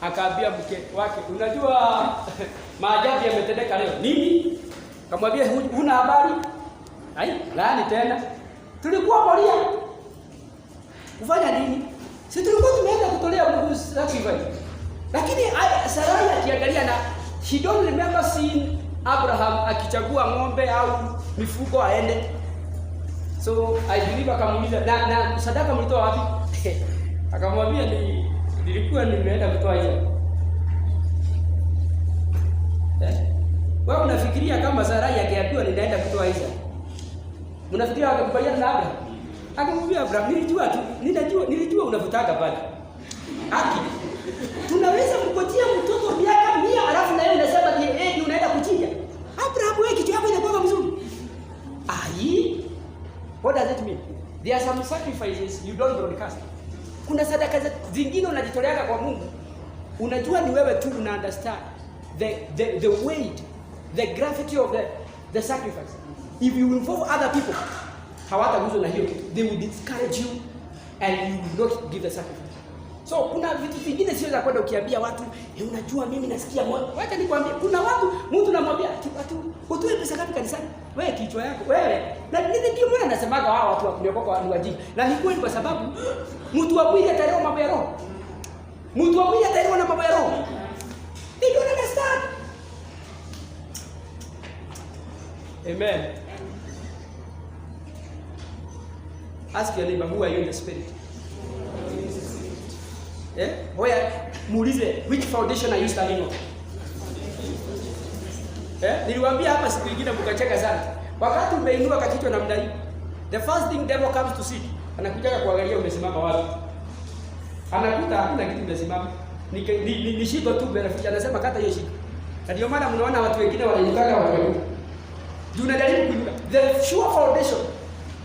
akaambia mke wake, unajua maajabu yametendeka leo. Nini? Akamwambia, huna habari? Laani tena. Tulikuwa Moria. Kufanya nini? Si tulikuwa tumeenda kutolea Mungu sacrifice. Lakini Sarai akiangalia na she don't remember seeing Abraham akichagua ng'ombe au mifugo aende. So I believe akamuuliza, na sadaka mlitoa wapi? Akamwambia, nilikuwa nimeenda kutoa hiyo. Wewe unafikiria kama Sarai angeambiwa ninaenda kutoa hizo? Mnafikiria angekubaliana na Abraham? Akamwambia Abraham, nilijua unavutaka pale. Haki. Tunaweza kukotia mtoto miaka 100 alafu na yeye unasema ni unaenda kuchinja. Abraham, wewe kitu yako inakuwa mzuri. What does it mean? There are some sacrifices you don't broadcast. Kuna sadaka zingine unajitoleaga kwa Mungu. Unajua ni wewe tu una understand the weight, the gravity of the sacrifice. If you involve other people, hawataguzwa na hiyo. They will discourage you and you will not give the sacrifice. So kuna vitu vingine sio za kwenda ukiambia watu, unajua mimi nasikia moyo. Wacha nikwambie, kuna watu mtu namwambia watu, utoe pesa ngapi kanisani? Wewe kichwa yako, wewe. Na ndio mbona nasemaga hao watu wa kuniokoka ni wajinga. Na ni kweli kwa sababu mtu wa mwili ataelewa mambo ya roho. Mtu wa mwili ataelewa na mambo ya roho. They don't understand. Amen. Ask your neighbor, who are you in the spirit? Where muulize, which foundation are you standing on? Niliwaambia hapa siku nyingine mkacheka sana. Wakati umeinua kichwa namna hii, the first thing devil comes to see, anakuja kuangalia umesimama wapi. Anakuta hakuna kitu umesimama. Ni shiko tu benefit, anasema kata hiyo shiko. Na ndio maana mnaona watu wengine wanajitaka watu. Tunajaribu kuinuka. The sure foundation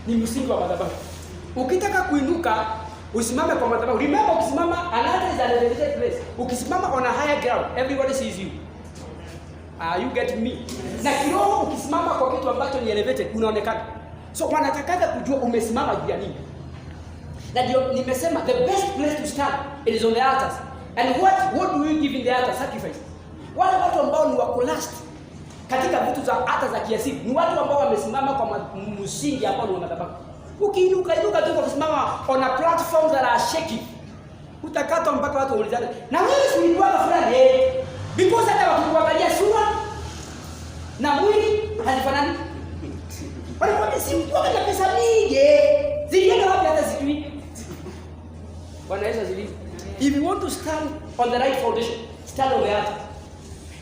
ni msingi wa madhabahu. Ukitaka kuinuka, usimame kwa madhabahu. Remember, ukisimama another is an elevated place. Ukisimama on a higher ground, everybody sees you. You get me? Na kiroho ukisimama kwa kitu ambacho ni elevated, unaonekana. So wanataka kujua umesimama juu ya nini. Na ndio nimesema the best place to stand is on the altars. And what do you give in the altar? Sacrifice. Wale watu ambao ni wako last katika vitu za hata za kiasili ni watu ambao wamesimama kwa msingi ambao ni wa madhabahu. Ukiinuka tu kusimama on a platform that are shaky, utakatwa mpaka watu waulizane, na wewe si ndio fulani because hata wakikuangalia sura na mwili hazifanani. Wale si mtu ana pesa mingi, zilienda wapi hata sijui. Bwana Yesu azidi. If you want to stand on the right foundation, stand on the altar.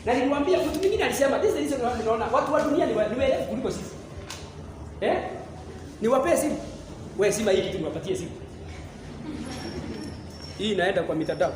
Na niliwaambia mtu mwingine alisema, this is the reason why ninaona watu wa dunia ni werevu kuliko sisi. Niwapee simu. Wewe sima hii kitu niwapatie simu. Hii inaenda kwa mitandao.